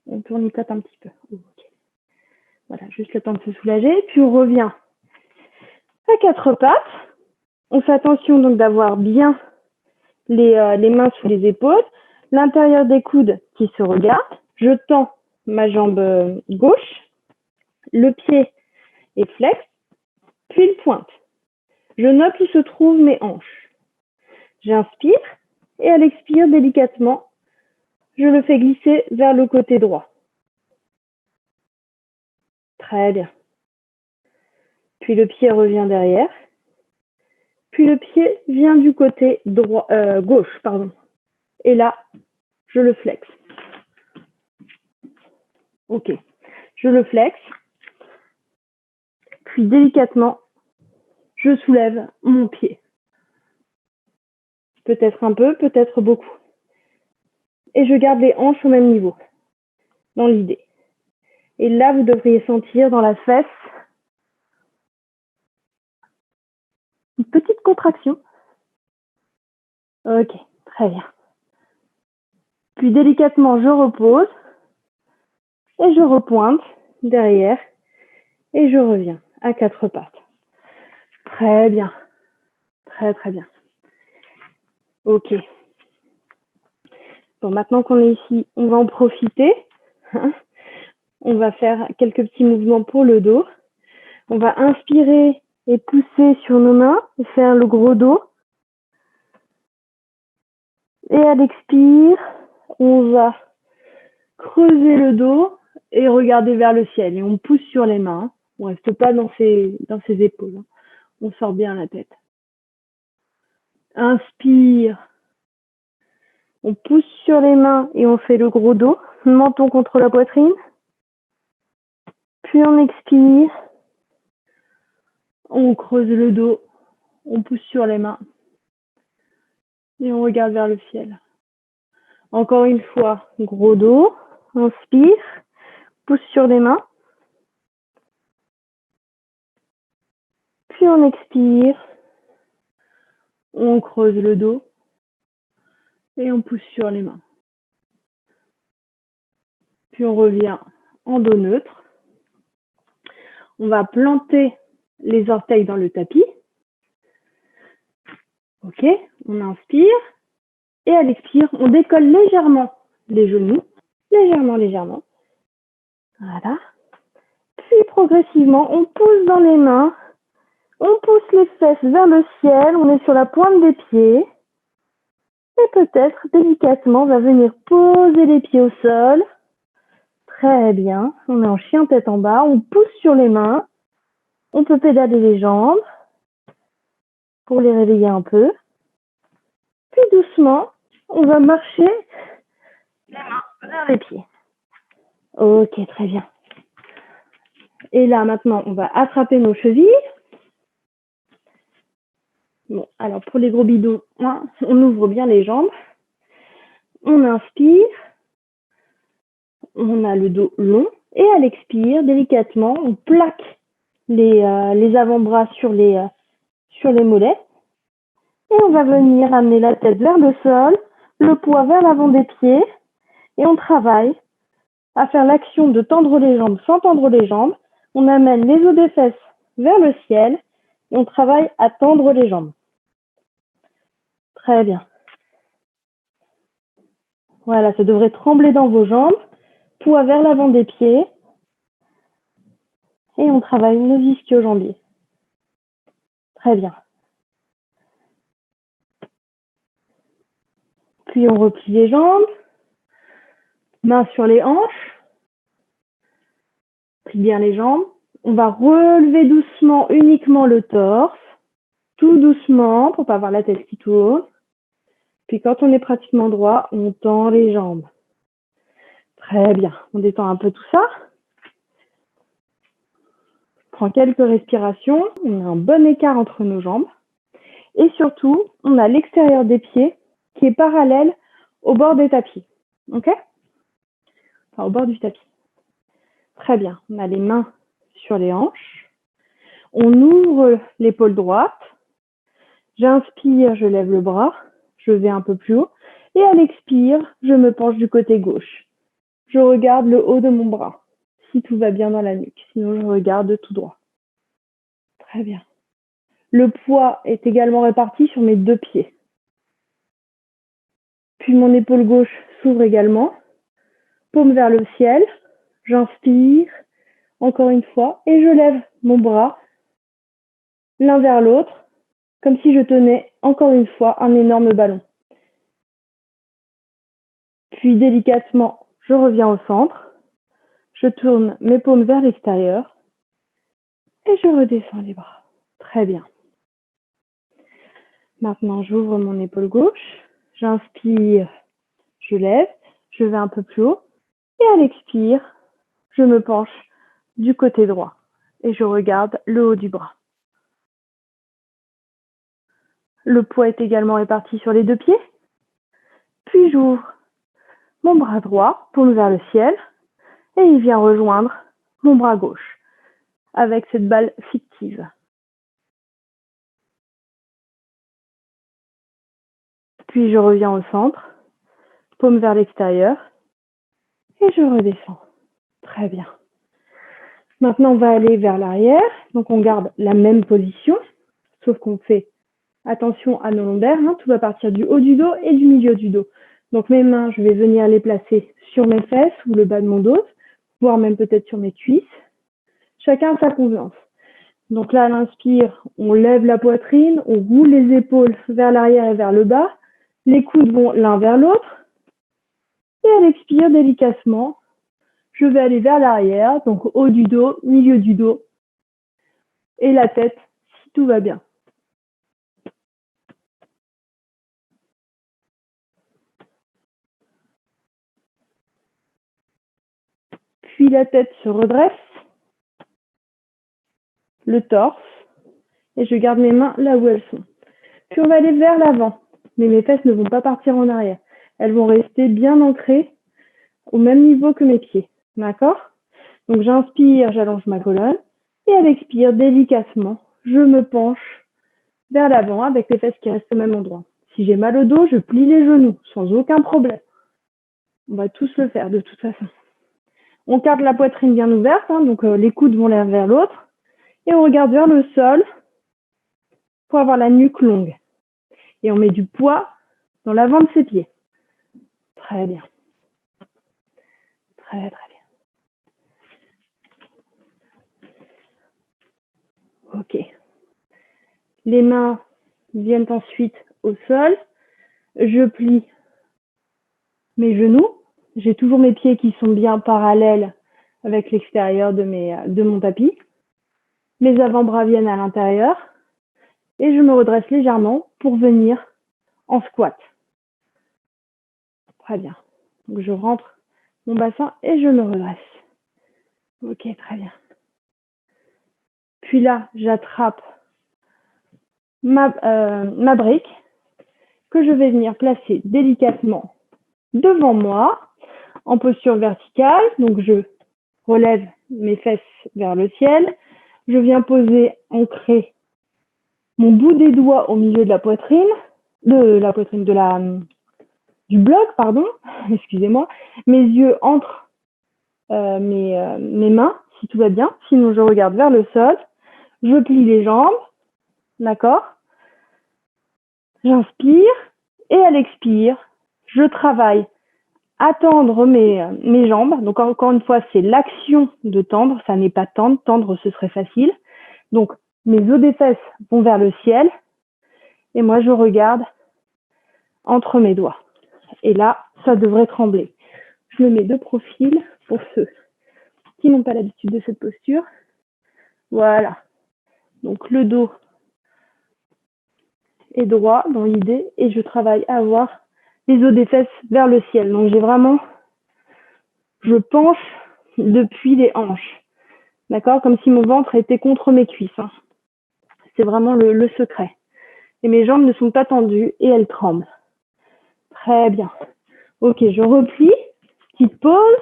On tournicote un petit peu. Okay. Voilà, juste le temps de se soulager. Puis on revient à 4 pattes. On fait attention donc d'avoir bien les mains sous les épaules. L'intérieur des coudes qui se regardent. Je tends ma jambe gauche, le pied est flex, puis il pointe. Je note où se trouvent mes hanches. J'inspire et à l'expire, délicatement, je le fais glisser vers le côté droit. Très bien. Puis le pied revient derrière. Puis le pied vient du côté gauche. Et là, je le flexe. Ok. Je le flexe. Puis délicatement, je soulève mon pied. Peut-être un peu, peut-être beaucoup. Et je garde les hanches au même niveau, dans l'idée. Et là, vous devriez sentir dans la fesse une petite contraction. Ok, très bien. Puis délicatement, je repose et je repointe derrière et je reviens à quatre pattes. Très bien. Très, très bien. Ok. Bon, maintenant qu'on est ici, on va en profiter. On va faire quelques petits mouvements pour le dos. On va inspirer et pousser sur nos mains et faire le gros dos. Et à l'expire, on va creuser le dos et regarder vers le ciel. Et on pousse sur les mains. On reste pas dans ses épaules. On sort bien la tête. Inspire. On pousse sur les mains et on fait le gros dos. Menton contre la poitrine. Puis on expire. On creuse le dos. On pousse sur les mains. Et on regarde vers le ciel. Encore une fois, gros dos. Inspire. Pousse sur les mains. Puis on expire. On creuse le dos. Et on pousse sur les mains. Puis on revient en dos neutre. On va planter les orteils dans le tapis. Ok, on inspire. Et à l'expire, on décolle légèrement les genoux. Légèrement. Voilà. Puis progressivement, on pousse dans les mains. On pousse les fesses vers le ciel. On est sur la pointe des pieds. Et peut-être, délicatement, on va venir poser les pieds au sol. Très bien. On est en chien tête en bas. On pousse sur les mains. On peut pédaler les jambes pour les réveiller un peu. Puis doucement, on va marcher les mains vers les pieds. Ok, très bien. Et là, maintenant, on va attraper nos chevilles. Bon, alors pour les gros bidons, on ouvre bien les jambes. On inspire. On a le dos long. Et à l'expire, délicatement, on plaque les avant-bras sur les mollets. Et on va venir amener la tête vers le sol, le poids vers l'avant des pieds. Et on travaille à faire l'action de tendre les jambes sans tendre les jambes. On amène les os des fesses vers le ciel et on travaille à tendre les jambes. Très bien. Voilà, ça devrait trembler dans vos jambes. Poids vers l'avant des pieds. Et on travaille nos ischio-jambiers. Très bien. Puis on replie les jambes. Mains sur les hanches. Plie bien les jambes. On va relever doucement uniquement le torse. Tout doucement pour ne pas avoir la tête qui tourne. Puis quand on est pratiquement droit, on tend les jambes. Très bien. On détend un peu tout ça. On prend quelques respirations. On a un bon écart entre nos jambes. Et surtout, on a l'extérieur des pieds qui est parallèle au bord des tapis. Ok? Enfin, au bord du tapis. Très bien. On a les mains sur les hanches. On ouvre l'épaule droite. J'inspire, je lève le bras. Je vais un peu plus haut. Et à l'expire, je me penche du côté gauche. Je regarde le haut de mon bras, si tout va bien dans la nuque. Sinon, je regarde tout droit. Très bien. Le poids est également réparti sur mes deux pieds. Puis mon épaule gauche s'ouvre également. Paume vers le ciel. J'inspire, encore une fois, et je lève mon bras l'un vers l'autre, comme si je tenais encore une fois un énorme ballon. Puis délicatement, je reviens au centre, je tourne mes paumes vers l'extérieur et je redescends les bras. Très bien. Maintenant, j'ouvre mon épaule gauche, j'inspire, je lève, je vais un peu plus haut et à l'expire, je me penche du côté droit et je regarde le haut du bras. Le poids est également réparti sur les deux pieds. Puis j'ouvre mon bras droit, paume vers le ciel, et il vient rejoindre mon bras gauche avec cette balle fictive. Puis je reviens au centre, paume vers l'extérieur, et je redescends. Très bien. Maintenant, on va aller vers l'arrière. Donc, on garde la même position, sauf qu'on fait attention à nos lombaires. Hein. Tout va partir du haut du dos et du milieu du dos. Donc, mes mains, je vais venir les placer sur mes fesses ou le bas de mon dos, voire même peut-être sur mes cuisses. Chacun à sa convenance. Donc là, à l'inspire, on lève la poitrine, on roule les épaules vers l'arrière et vers le bas. Les coudes vont l'un vers l'autre. Et à l'expire, délicatement, je vais aller vers l'arrière, donc haut du dos, milieu du dos et la tête, si tout va bien. Puis la tête se redresse, le torse, et je garde mes mains là où elles sont. Puis on va aller vers l'avant, mais mes fesses ne vont pas partir en arrière. Elles vont rester bien ancrées au même niveau que mes pieds. D'accord? Donc j'inspire, j'allonge ma colonne, et à l'expire, délicatement, je me penche vers l'avant avec les fesses qui restent au même endroit. Si j'ai mal au dos, je plie les genoux, sans aucun problème. On va tous le faire de toute façon. On garde la poitrine bien ouverte, hein, donc les coudes vont l'un vers l'autre, et on regarde vers le sol pour avoir la nuque longue. Et on met du poids dans l'avant de ses pieds. Très bien. Très, très bien. Ok. Les mains viennent ensuite au sol. Je plie mes genoux. J'ai toujours mes pieds qui sont bien parallèles avec l'extérieur de mon tapis. Mes avant-bras viennent à l'intérieur. Et je me redresse légèrement pour venir en squat. Très bien. Donc je rentre mon bassin et je me redresse. Ok, très bien. Puis là, j'attrape ma brique que je vais venir placer délicatement devant moi en posture verticale. Donc je relève mes fesses vers le ciel. Je viens poser, ancrer mon bout des doigts au milieu de la poitrine, du bloc, pardon, excusez-moi. Mes yeux entre mes mains, si tout va bien. Sinon, je regarde vers le sol. Je plie les jambes, d'accord? J'inspire et à l'expire, je travaille à tendre mes jambes. Donc, encore une fois, c'est l'action de tendre. Ça n'est pas tendre. Tendre, ce serait facile. Donc, mes os des fesses vont vers le ciel et moi, je regarde entre mes doigts. Et là, ça devrait trembler. Je me mets de profil pour ceux qui n'ont pas l'habitude de cette posture. Voilà. Donc, le dos est droit dans l'idée et je travaille à avoir les os des fesses vers le ciel. Donc, je penche depuis les hanches. D'accord? Comme si mon ventre était contre mes cuisses. Hein. C'est vraiment le secret. Et mes jambes ne sont pas tendues et elles tremblent. Très bien. Ok, je replie. Petite pause.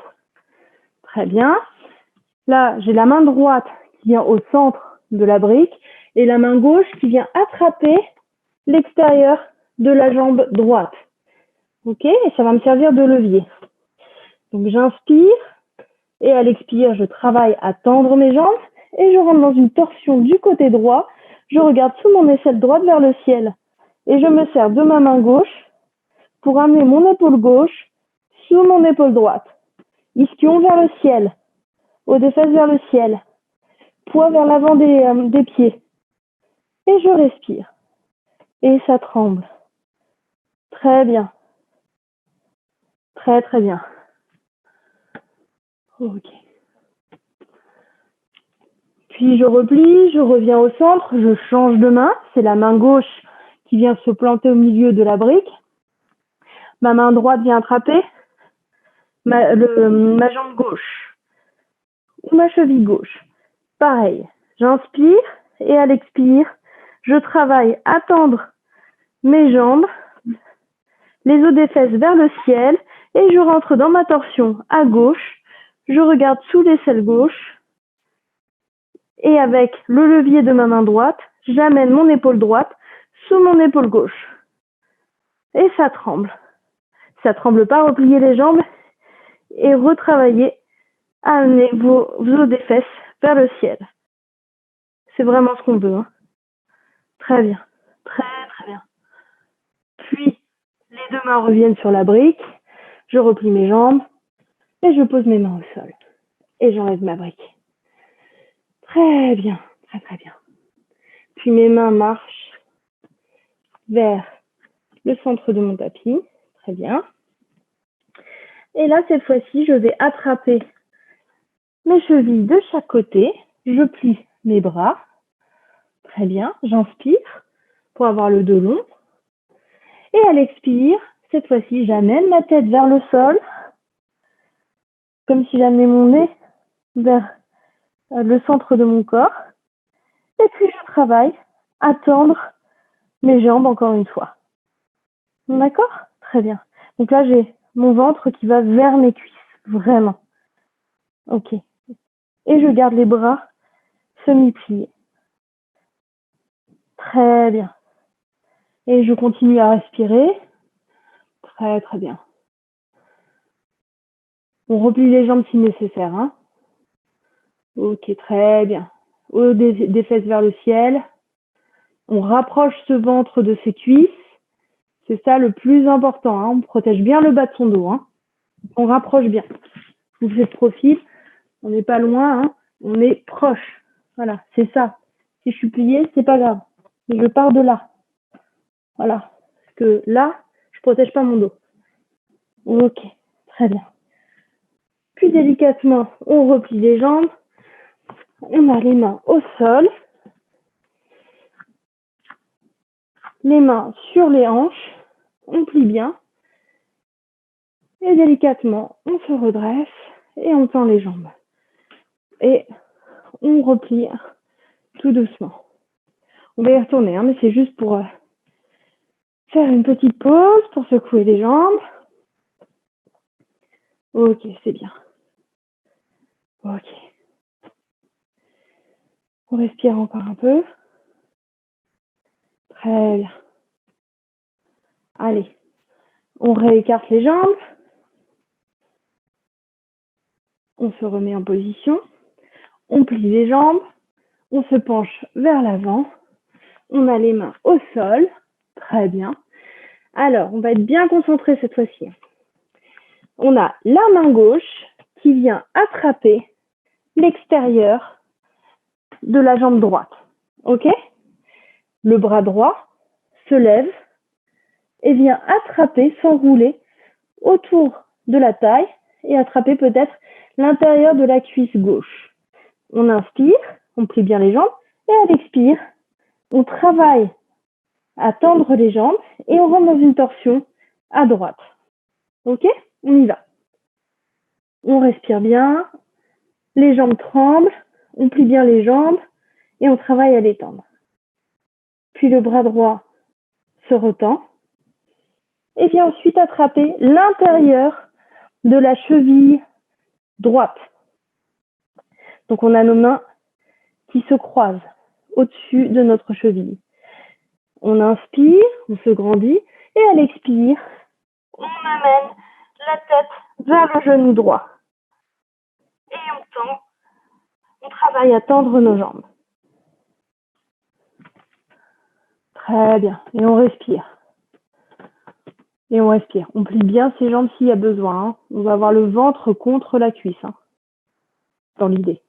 Très bien. Là, j'ai la main droite qui vient au centre de la brique et la main gauche qui vient attraper l'extérieur de la jambe droite. Ok? Et ça va me servir de levier. Donc, j'inspire et à l'expire, je travaille à tendre mes jambes et je rentre dans une torsion du côté droit. Je regarde sous mon aisselle droite vers le ciel et je me sers de ma main gauche pour amener mon épaule gauche sous mon épaule droite. Ischion vers le ciel. Haut des fesses vers le ciel. Poids vers l'avant des pieds. Et je respire. Et ça tremble. Très bien. Très, très bien. Ok. Puis je replie, je reviens au centre, je change de main. C'est la main gauche qui vient se planter au milieu de la brique. Ma main droite vient attraper ma jambe gauche ou ma cheville gauche. Pareil, j'inspire et à l'expire, je travaille à tendre mes jambes, les os des fesses vers le ciel et je rentre dans ma torsion à gauche. Je regarde sous l'aisselle gauche et avec le levier de ma main droite, j'amène mon épaule droite sous mon épaule gauche. Et ça tremble. Ça tremble pas, repliez les jambes et retravaillez à amener vos os des fesses vers le ciel. C'est vraiment ce qu'on veut. Hein. Très bien. Très, très bien. Puis, les deux mains reviennent sur la brique. Je replie mes jambes et je pose mes mains au sol. Et j'enlève ma brique. Très bien. Très, très bien. Puis mes mains marchent vers le centre de mon tapis. Très bien. Et là, cette fois-ci, je vais attraper mes chevilles de chaque côté. Je plie mes bras. Très bien. J'inspire pour avoir le dos long. Et à l'expire, cette fois-ci, j'amène ma tête vers le sol, comme si j'amenais mon nez vers le centre de mon corps. Et puis, je travaille à tendre mes jambes encore une fois. D'accord? Très bien. Donc là, j'ai mon ventre qui va vers mes cuisses. Vraiment. Ok. Et je garde les bras semi-pliés. Très bien. Et je continue à respirer. Très, très bien. On replie les jambes si nécessaire. Hein. Ok, très bien. Haut des fesses vers le ciel. On rapproche ce ventre de ses cuisses. C'est ça le plus important. Hein. On protège bien le bas de son dos. Hein. On rapproche bien. On fait de profil. On n'est pas loin. Hein. On est proche. Voilà, c'est ça. Si je suis pliée, c'est pas grave. Je pars de là. Voilà. Parce que là, je protège pas mon dos. Ok, très bien. Puis délicatement, on replie les jambes. On a les mains au sol. Les mains sur les hanches. On plie bien. Et délicatement, on se redresse et on tend les jambes. Et on replie tout doucement. On va y retourner, hein, mais c'est juste pour faire une petite pause, pour secouer les jambes. Ok, c'est bien. Ok. On respire encore un peu. Très bien. Allez, on réécarte les jambes. On se remet en position. On plie les jambes. On se penche vers l'avant. On a les mains au sol. Très bien. Alors, on va être bien concentré cette fois-ci. On a la main gauche qui vient attraper l'extérieur de la jambe droite. Ok? Le bras droit se lève et vient attraper, s'enrouler autour de la taille et attraper peut-être l'intérieur de la cuisse gauche. On inspire, on plie bien les jambes et à l'expire, on travaille à tendre les jambes et on rentre dans une torsion à droite. Ok? On y va. On respire bien, les jambes tremblent, on plie bien les jambes et on travaille à les tendre. Puis le bras droit se retend et vient ensuite attraper l'intérieur de la cheville droite. Donc on a nos mains qui se croisent au-dessus de notre cheville. On inspire, on se grandit et à l'expire, on amène la tête vers le genou droit. Et on tend, on travaille à tendre nos jambes. Très bien, et on respire. Et on respire. On plie bien ses jambes s'il y a besoin. Hein. On va avoir le ventre contre la cuisse. Hein. dans l'idée.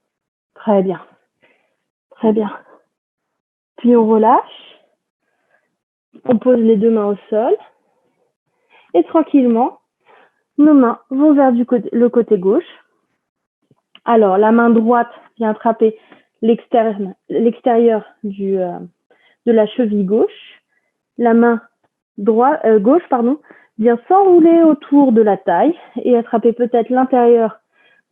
Très bien. Très bien. Puis on relâche. On pose les deux mains au sol. Et tranquillement, nos mains vont vers le côté gauche. Alors, la main droite vient attraper l'extérieur de la cheville gauche. La main gauche vient s'enrouler autour de la taille et attraper peut-être l'intérieur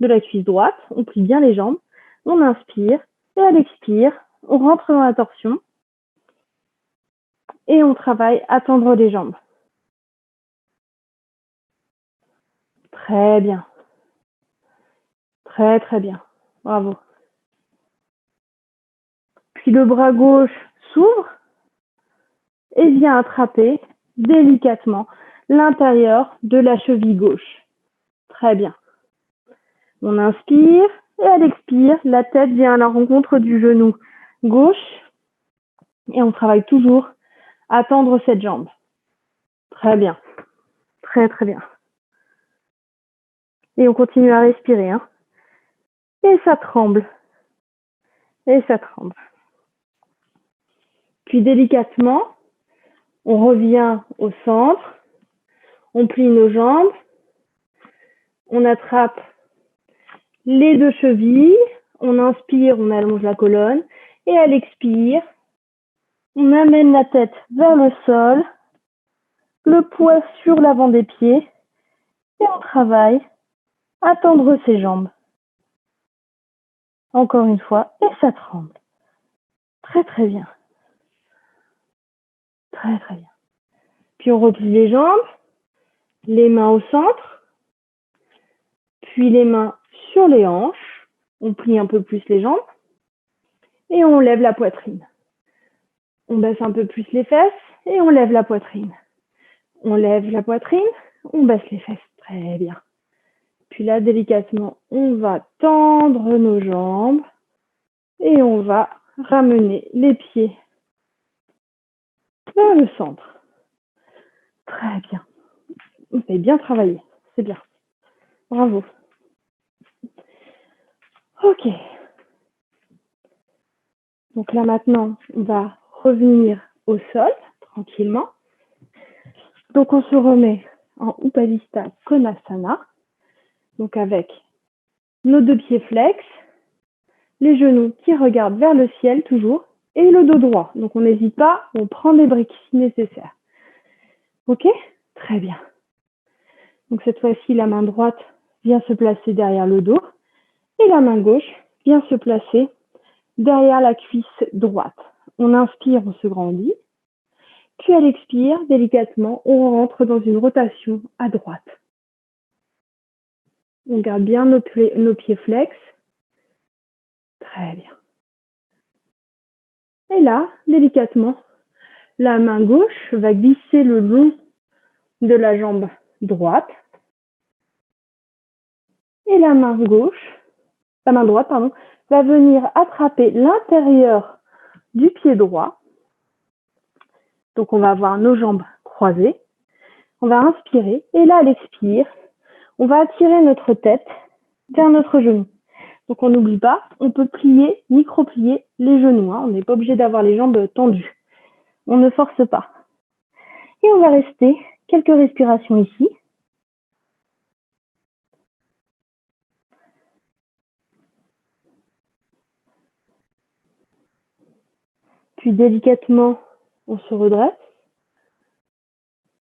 de la cuisse droite. On plie bien les jambes. On inspire et à l'expire, on rentre dans la torsion et on travaille à tendre les jambes. Très bien. Très, très bien. Bravo. Puis le bras gauche s'ouvre et vient attraper délicatement l'intérieur de la cheville gauche. Très bien. On inspire et à l'expire, la tête vient à la rencontre du genou gauche et on travaille toujours à tendre cette jambe. Très bien. Très, très bien. Et on continue à respirer. Hein. Et ça tremble. Et ça tremble. Puis délicatement, on revient au centre. On plie nos jambes. On attrape les deux chevilles. On inspire, on allonge la colonne. Et à l'expire, on amène la tête vers le sol. Le poids sur l'avant des pieds. Et on travaille à tendre ses jambes. Encore une fois, et ça tremble. Très, très bien. Très, très bien. Puis on replie les jambes, les mains au centre, puis les mains sur les hanches. On plie un peu plus les jambes et on lève la poitrine. On baisse un peu plus les fesses et on lève la poitrine. On lève la poitrine, on baisse les fesses. Très bien. Puis là, délicatement, on va tendre nos jambes et on va ramener les pieds vers le centre. Très bien. Vous avez bien travaillé. C'est bien. Bravo. Ok. Donc là maintenant, on va revenir au sol tranquillement. Donc on se remet en Upavista Konasana. Donc avec nos deux pieds flex, les genoux qui regardent vers le ciel toujours et le dos droit. Donc on n'hésite pas, on prend des briques si nécessaire. Ok? Très bien. Donc cette fois-ci, la main droite vient se placer derrière le dos et la main gauche vient se placer derrière la cuisse droite. On inspire, on se grandit. Puis à l'expire, délicatement, on rentre dans une rotation à droite. On garde bien nos pieds flex. Très bien. Et là, délicatement, la main gauche va glisser le long de la jambe droite. Et la main droite, va venir attraper l'intérieur du pied droit. Donc on va avoir nos jambes croisées. On va inspirer et là, à l'expire, on va attirer notre tête vers notre genou. Donc on n'oublie pas, on peut plier, micro-plier les genoux. Hein. On n'est pas obligé d'avoir les jambes tendues. On ne force pas. Et on va rester quelques respirations ici. Puis délicatement, on se redresse.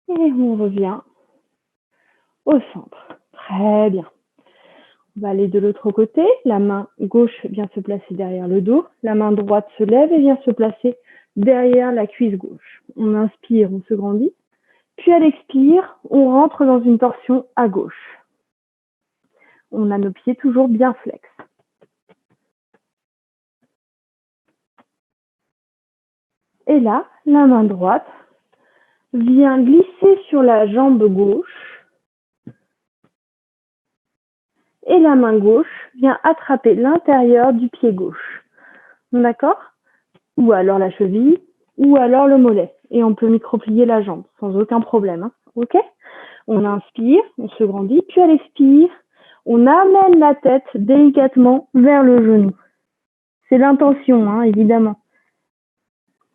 Et on revient au centre. Très bien. On va aller de l'autre côté. La main gauche vient se placer derrière le dos. La main droite se lève et vient se placer derrière la cuisse gauche. On inspire, on se grandit. Puis à l'expire, on rentre dans une torsion à gauche. On a nos pieds toujours bien flex. Et là, la main droite vient glisser sur la jambe gauche. Et la main gauche vient attraper l'intérieur du pied gauche. D'accord? Ou alors la cheville, ou alors le mollet. Et on peut micro-plier la jambe sans aucun problème. Hein. Ok? On inspire, on se grandit, puis à l'expire, On amène la tête délicatement vers le genou. C'est l'intention, hein, évidemment.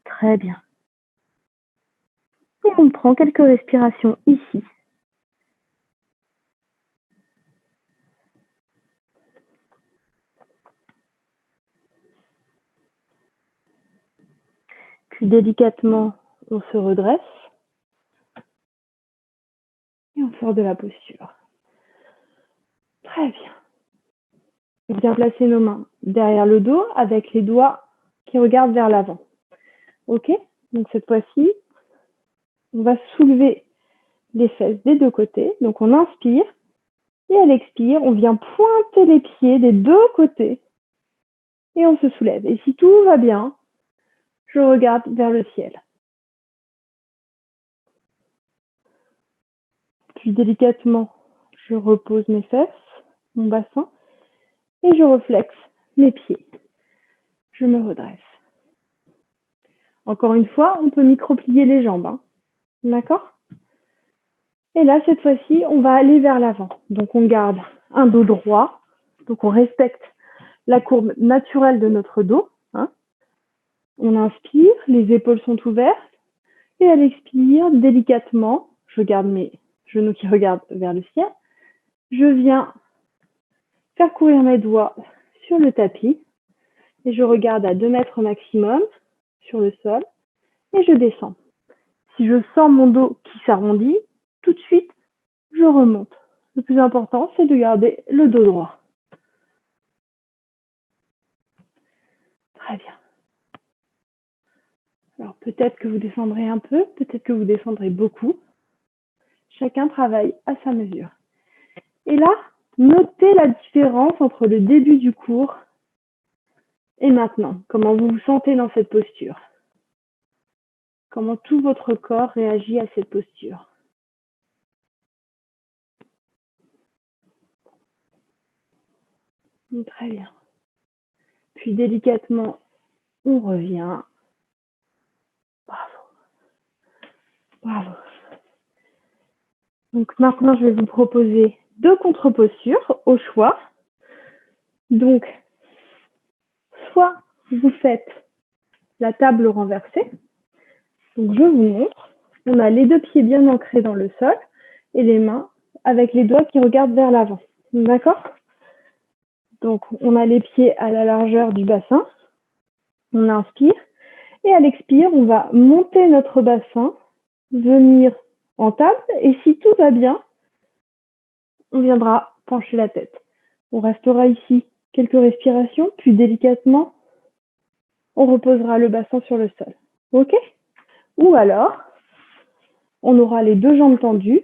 Très bien. Et on prend quelques respirations ici. Puis délicatement, on se redresse. Et on sort de la posture. Très bien. On vient placer nos mains derrière le dos avec les doigts qui regardent vers l'avant. Ok? Donc cette fois-ci, on va soulever les fesses des deux côtés. Donc on inspire et à l'expire, on vient pointer les pieds des deux côtés et on se soulève. Et si tout va bien, je regarde vers le ciel. Puis délicatement, je repose mes fesses, mon bassin et je reflexe mes pieds. Je me redresse. Encore une fois, on peut micro-plier les jambes. Hein. D'accord? Et là, cette fois-ci, on va aller vers l'avant. Donc, on garde un dos droit. Donc, on respecte la courbe naturelle de notre dos. Hein. On inspire, les épaules sont ouvertes. Et à l'expire, délicatement, je garde mes genoux qui regardent vers le ciel. Je viens faire courir mes doigts sur le tapis. Et je regarde à 2 mètres maximum sur le sol. Et je descends. Si je sens mon dos qui s'arrondit, tout de suite, je remonte. Le plus important, c'est de garder le dos droit. Très bien. Alors peut-être que vous descendrez un peu, peut-être que vous descendrez beaucoup. Chacun travaille à sa mesure. Et là, notez la différence entre le début du cours et maintenant. Comment vous vous sentez dans cette posture. Comment tout votre corps réagit à cette posture. Très bien. Puis délicatement, on revient. Bravo. Bravo. Donc maintenant, je vais vous proposer 2 contre-postures au choix. Donc, soit vous faites la table renversée. Donc, je vous montre. On a les 2 pieds bien ancrés dans le sol et les mains avec les doigts qui regardent vers l'avant. D'accord? Donc, on a les pieds à la largeur du bassin. On inspire. Et à l'expire, on va monter notre bassin, venir en table. Et si tout va bien, on viendra pencher la tête. On restera ici quelques respirations, puis délicatement, on reposera le bassin sur le sol. Ok? Ou alors, on aura les 2 jambes tendues.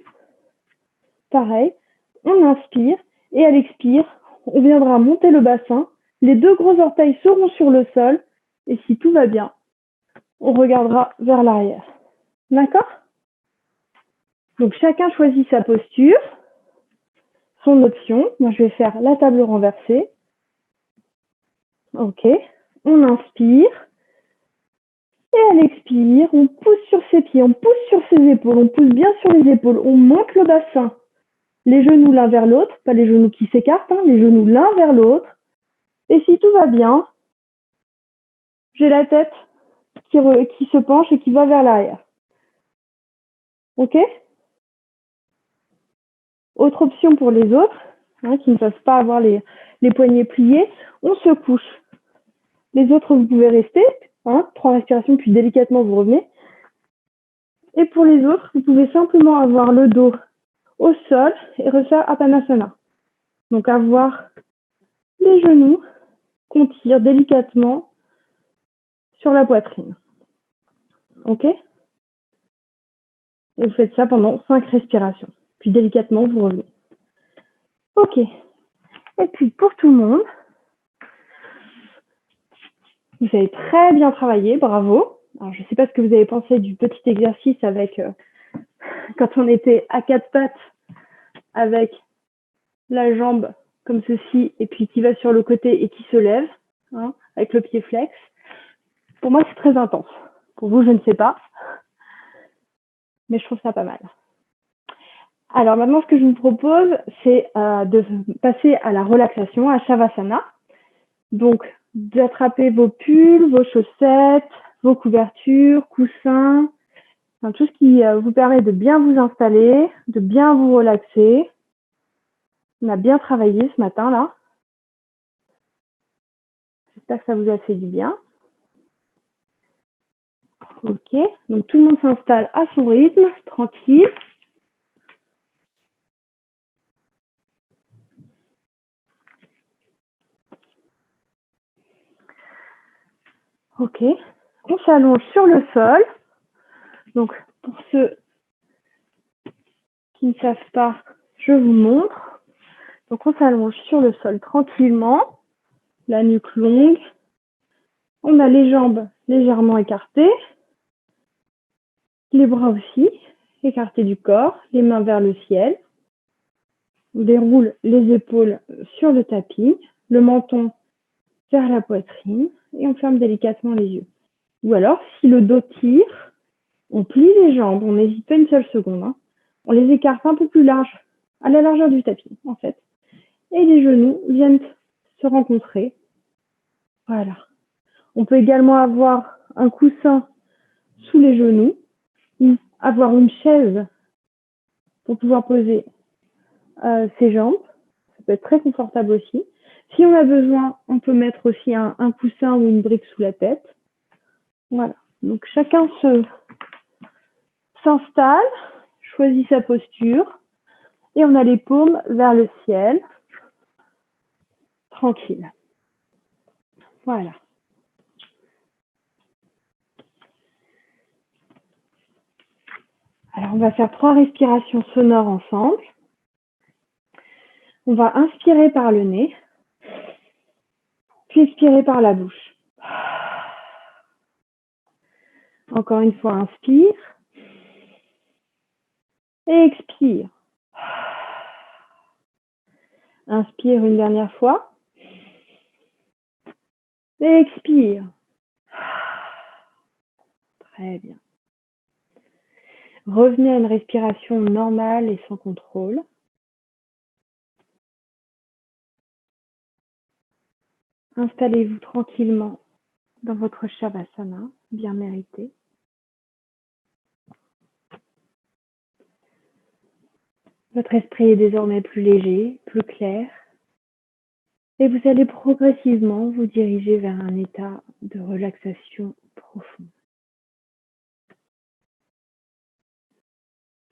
Pareil, on inspire et à l'expire, on viendra monter le bassin. Les 2 gros orteils seront sur le sol et si tout va bien, on regardera vers l'arrière. D'accord? Donc chacun choisit sa posture, son option. Moi, je vais faire la table renversée. Ok, on inspire. Et à l'expire, on pousse sur ses pieds, on pousse sur ses épaules, on pousse bien sur les épaules, on monte le bassin. Les genoux l'un vers l'autre, pas les genoux qui s'écartent, hein, les genoux l'un vers l'autre. Et si tout va bien, j'ai la tête qui se penche et qui va vers l'arrière. Ok? Autre option pour les autres, hein, qui ne peuvent pas avoir les poignets pliés, on se couche. Les autres, vous pouvez rester, 3 respirations, puis délicatement vous revenez. Et pour les autres, vous pouvez simplement avoir le dos au sol et refaire Apanasana. Donc avoir les genoux qu'on tire délicatement sur la poitrine. Ok? Et vous faites ça pendant 5 respirations. Puis délicatement, vous revenez. Ok. Et puis pour tout le monde, vous avez très bien travaillé, bravo. Alors je ne sais pas ce que vous avez pensé du petit exercice avec quand on était à 4 pattes avec la jambe comme ceci et puis qui va sur le côté et qui se lève, hein, avec le pied flex. Pour moi, c'est très intense. Pour vous, je ne sais pas, mais je trouve ça pas mal. Alors maintenant, ce que je vous propose, c'est de passer à la relaxation, à Shavasana. Donc, d'attraper vos pulls, vos chaussettes, vos couvertures, coussins, enfin, tout ce qui vous permet de bien vous installer, de bien vous relaxer. On a bien travaillé ce matin là. J'espère que ça vous a fait du bien. Ok, donc tout le monde s'installe à son rythme, tranquille. Ok, on s'allonge sur le sol. Donc, pour ceux qui ne savent pas, je vous montre. Donc, on s'allonge sur le sol tranquillement, la nuque longue. On a les jambes légèrement écartées, les bras aussi écartés du corps, les mains vers le ciel. On déroule les épaules sur le tapis, le menton vers la poitrine et on ferme délicatement les yeux. Ou alors, si le dos tire, on plie les jambes, on n'hésite pas une seule seconde. Hein. On les écarte un peu plus large, à la largeur du tapis, en fait. Et les genoux viennent se rencontrer. Voilà. On peut également avoir un coussin sous les genoux, ou avoir une chaise pour pouvoir poser ses jambes. Ça peut être très confortable aussi. Si on a besoin, on peut mettre aussi un coussin ou une brique sous la tête. Voilà. Donc chacun s'installe, choisit sa posture et on a les paumes vers le ciel, tranquille. Voilà. Alors on va faire 3 respirations sonores ensemble. On va inspirer par le nez, puis expirer par la bouche. Encore une fois, inspire et expire. Inspire une dernière fois et expire. Très bien. Revenez à une respiration normale et sans contrôle. Installez-vous tranquillement dans votre Shavasana, bien mérité. Votre esprit est désormais plus léger, plus clair, et vous allez progressivement vous diriger vers un état de relaxation profond.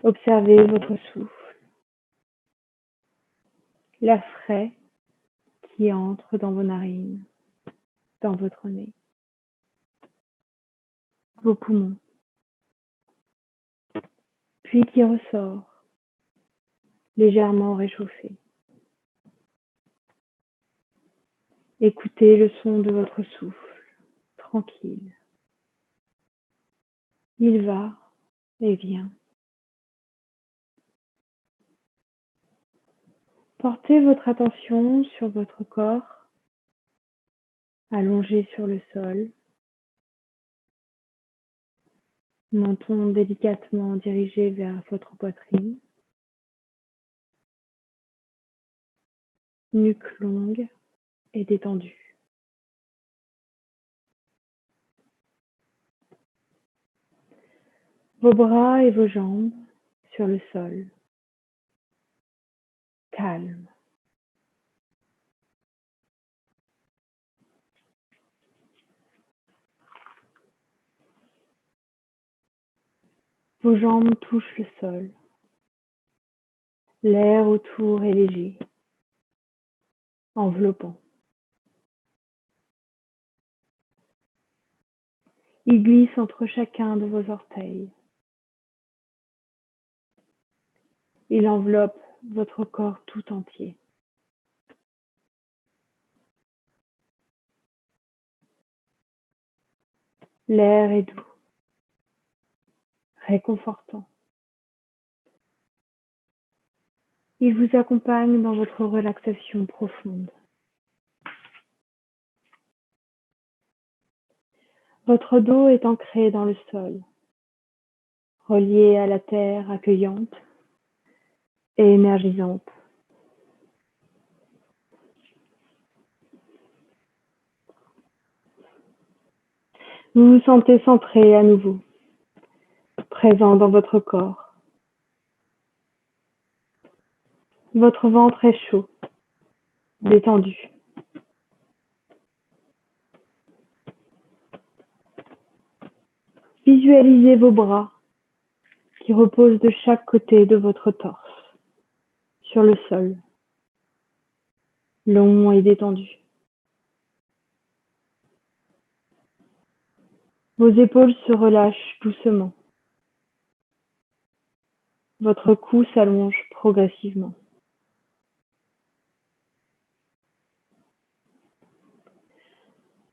Observez votre souffle, l'air frais qui entre dans vos narines, dans votre nez, vos poumons, puis qui ressort, légèrement réchauffé. Écoutez le son de votre souffle, tranquille. Il va et vient. Portez votre attention sur votre corps, allongé sur le sol, menton délicatement dirigé vers votre poitrine, nuque longue et détendue. Vos bras et vos jambes sur le sol, calme. Vos jambes touchent le sol. L'air autour est léger, enveloppant. Il glisse entre chacun de vos orteils. Il enveloppe votre corps tout entier. L'air est doux, réconfortant. Il vous accompagne dans votre relaxation profonde. Votre dos est ancré dans le sol, relié à la terre accueillante, et énergisante. Vous vous sentez centré à nouveau, présent dans votre corps. Votre ventre est chaud, détendu. Visualisez vos bras qui reposent de chaque côté de votre torse, sur le sol, longs et détendus. Vos épaules se relâchent doucement. Votre cou s'allonge progressivement.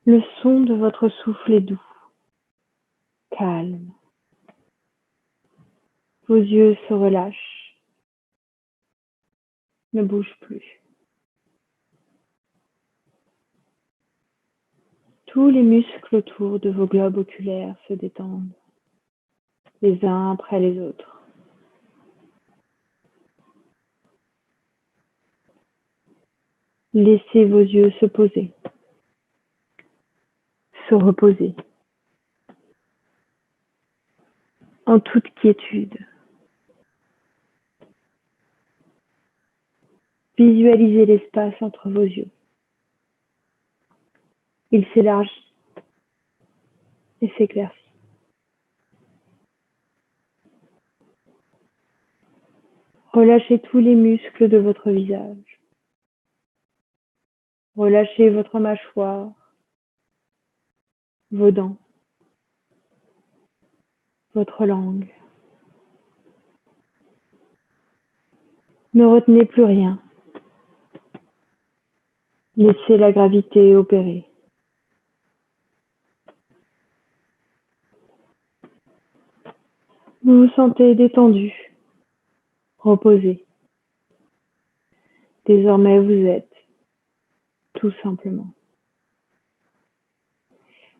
Le son de votre souffle est doux, calme. Vos yeux se relâchent, ne bougent plus. Tous les muscles autour de vos globes oculaires se détendent, les uns après les autres. Laissez vos yeux se poser, se reposer, en toute quiétude. Visualisez l'espace entre vos yeux. Il s'élargit et s'éclaircit. Relâchez tous les muscles de votre visage. Relâchez votre mâchoire, vos dents, votre langue. Ne retenez plus rien. Laissez la gravité opérer. Vous vous sentez détendu, reposé. Désormais, vous êtes tout simplement.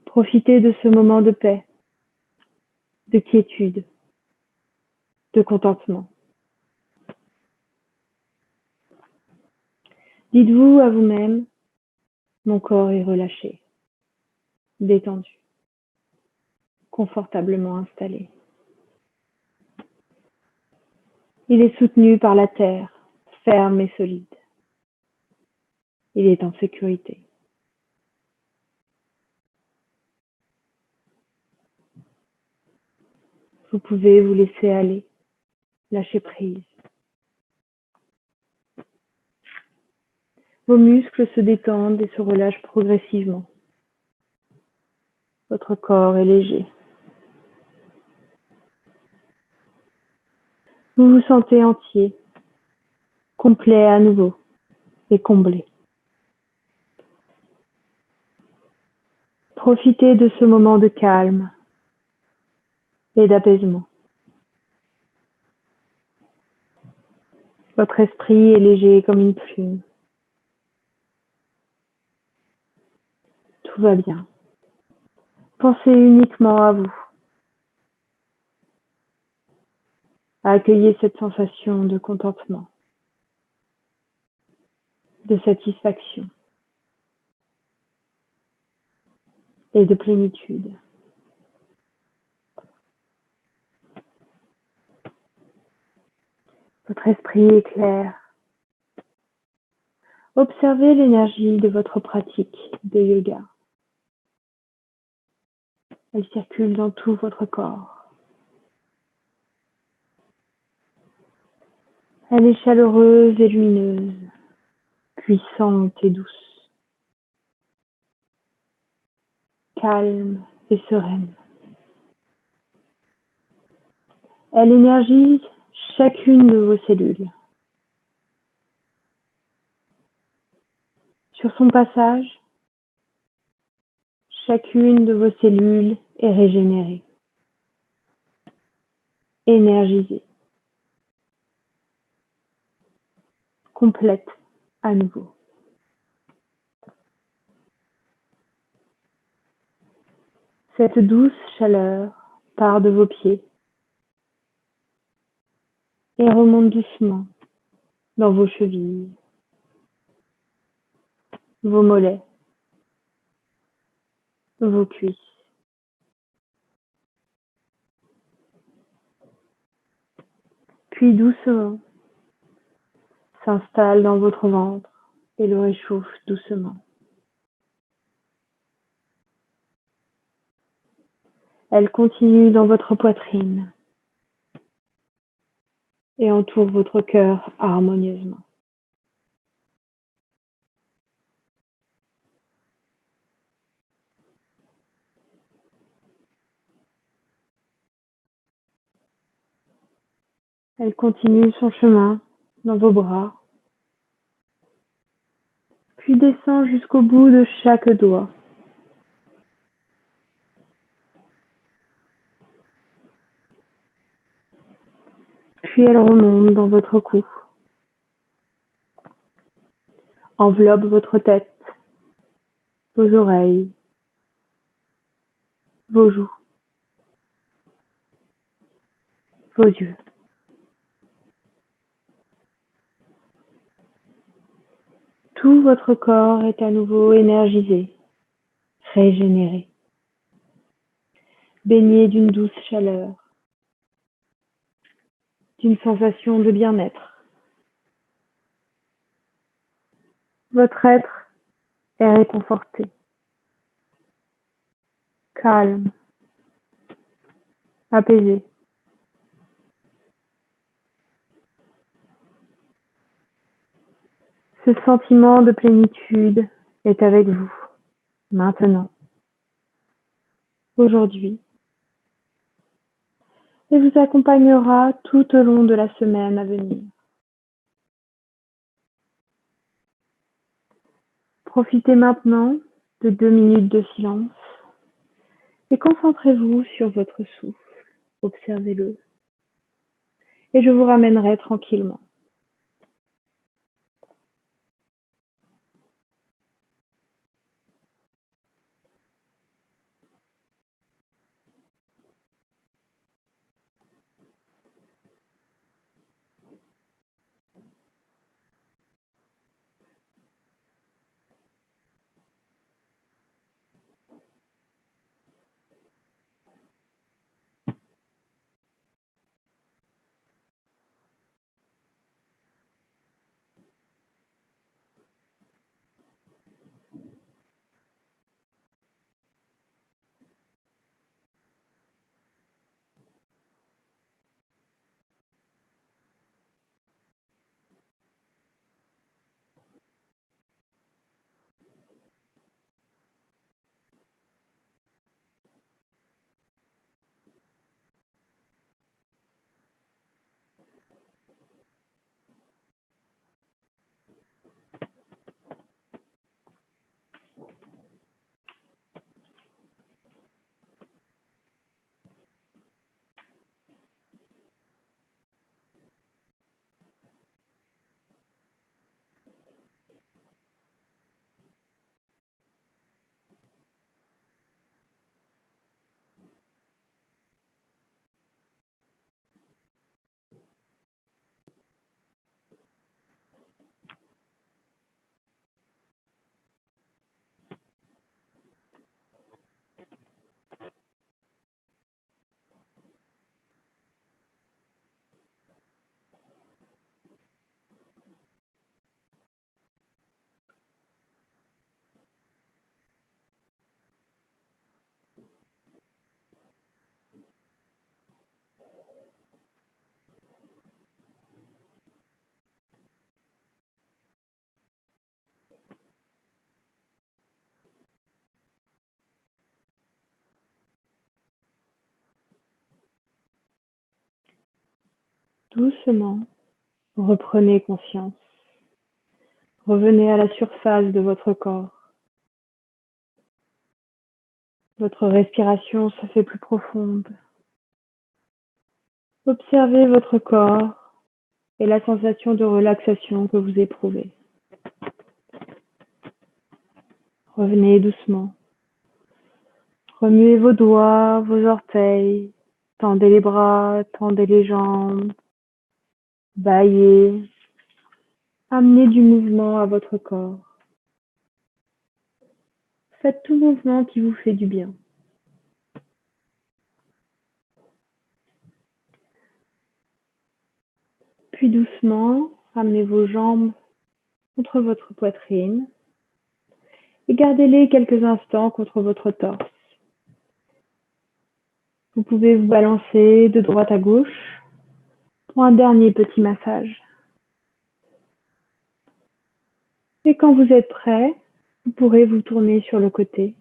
Profitez de ce moment de paix, de quiétude, de contentement. Dites-vous à vous-même, mon corps est relâché, détendu, confortablement installé. Il est soutenu par la terre, ferme et solide. Il est en sécurité. Vous pouvez vous laisser aller, lâcher prise. Vos muscles se détendent et se relâchent progressivement. Votre corps est léger. Vous vous sentez entier, complet à nouveau et comblé. Profitez de ce moment de calme et d'apaisement. Votre esprit est léger comme une plume. Tout va bien. Pensez uniquement à vous. Accueillez cette sensation de contentement, de satisfaction et de plénitude. Votre esprit est clair. Observez l'énergie de votre pratique de yoga. Elle circule dans tout votre corps. Elle est chaleureuse et lumineuse, puissante et douce, calme et sereine. Elle énergise chacune de vos cellules. Sur son passage, chacune de vos cellules est régénérée, énergisée, complète à nouveau. Cette douce chaleur part de vos pieds et remonte doucement dans vos chevilles, vos mollets, vos cuisses. Puis doucement, s'installe dans votre ventre et le réchauffe doucement. Elle continue dans votre poitrine et entoure votre cœur harmonieusement. Elle continue son chemin dans vos bras, puis descend jusqu'au bout de chaque doigt. Puis elle remonte dans votre cou, enveloppe votre tête, vos oreilles, vos joues, vos yeux. Tout votre corps est à nouveau énergisé, régénéré, baigné d'une douce chaleur, d'une sensation de bien-être. Votre être est réconforté, calme, apaisé. Ce sentiment de plénitude est avec vous, maintenant, aujourd'hui, et vous accompagnera tout au long de la semaine à venir. Profitez maintenant de 2 minutes de silence et concentrez-vous sur votre souffle. Observez-le et je vous ramènerai tranquillement. Doucement, reprenez conscience. Revenez à la surface de votre corps. Votre respiration se fait plus profonde. Observez votre corps et la sensation de relaxation que vous éprouvez. Revenez doucement. Remuez vos doigts, vos orteils. Tendez les bras, tendez les jambes. Bâillez. Amenez du mouvement à votre corps. Faites tout mouvement qui vous fait du bien. Puis doucement, ramenez vos jambes contre votre poitrine et gardez-les quelques instants contre votre torse. Vous pouvez vous balancer de droite à gauche pour un dernier petit massage. Et quand vous êtes prêt, vous pourrez vous tourner sur le côté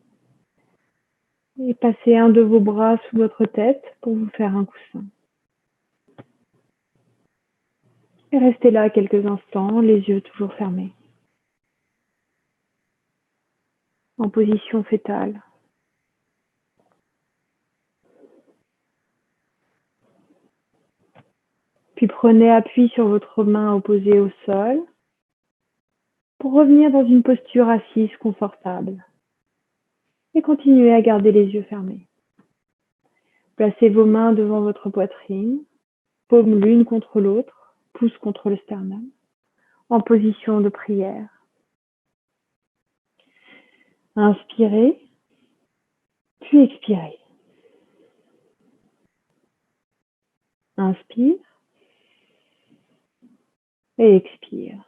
et passer un de vos bras sous votre tête pour vous faire un coussin. Et restez là quelques instants, les yeux toujours fermés, en position fétale. Puis prenez appui sur votre main opposée au sol pour revenir dans une posture assise confortable. Et continuez à garder les yeux fermés. Placez vos mains devant votre poitrine, paumes l'une contre l'autre, pouce contre le sternum, en position de prière. Inspirez, puis expirez. Inspire et expire.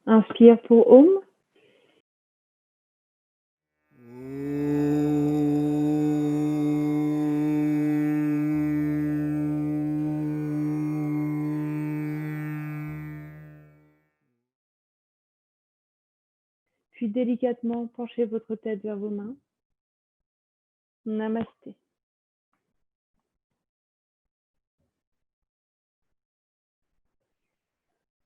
Inspire pour Om. Puis délicatement penchez votre tête vers vos mains. Namasté.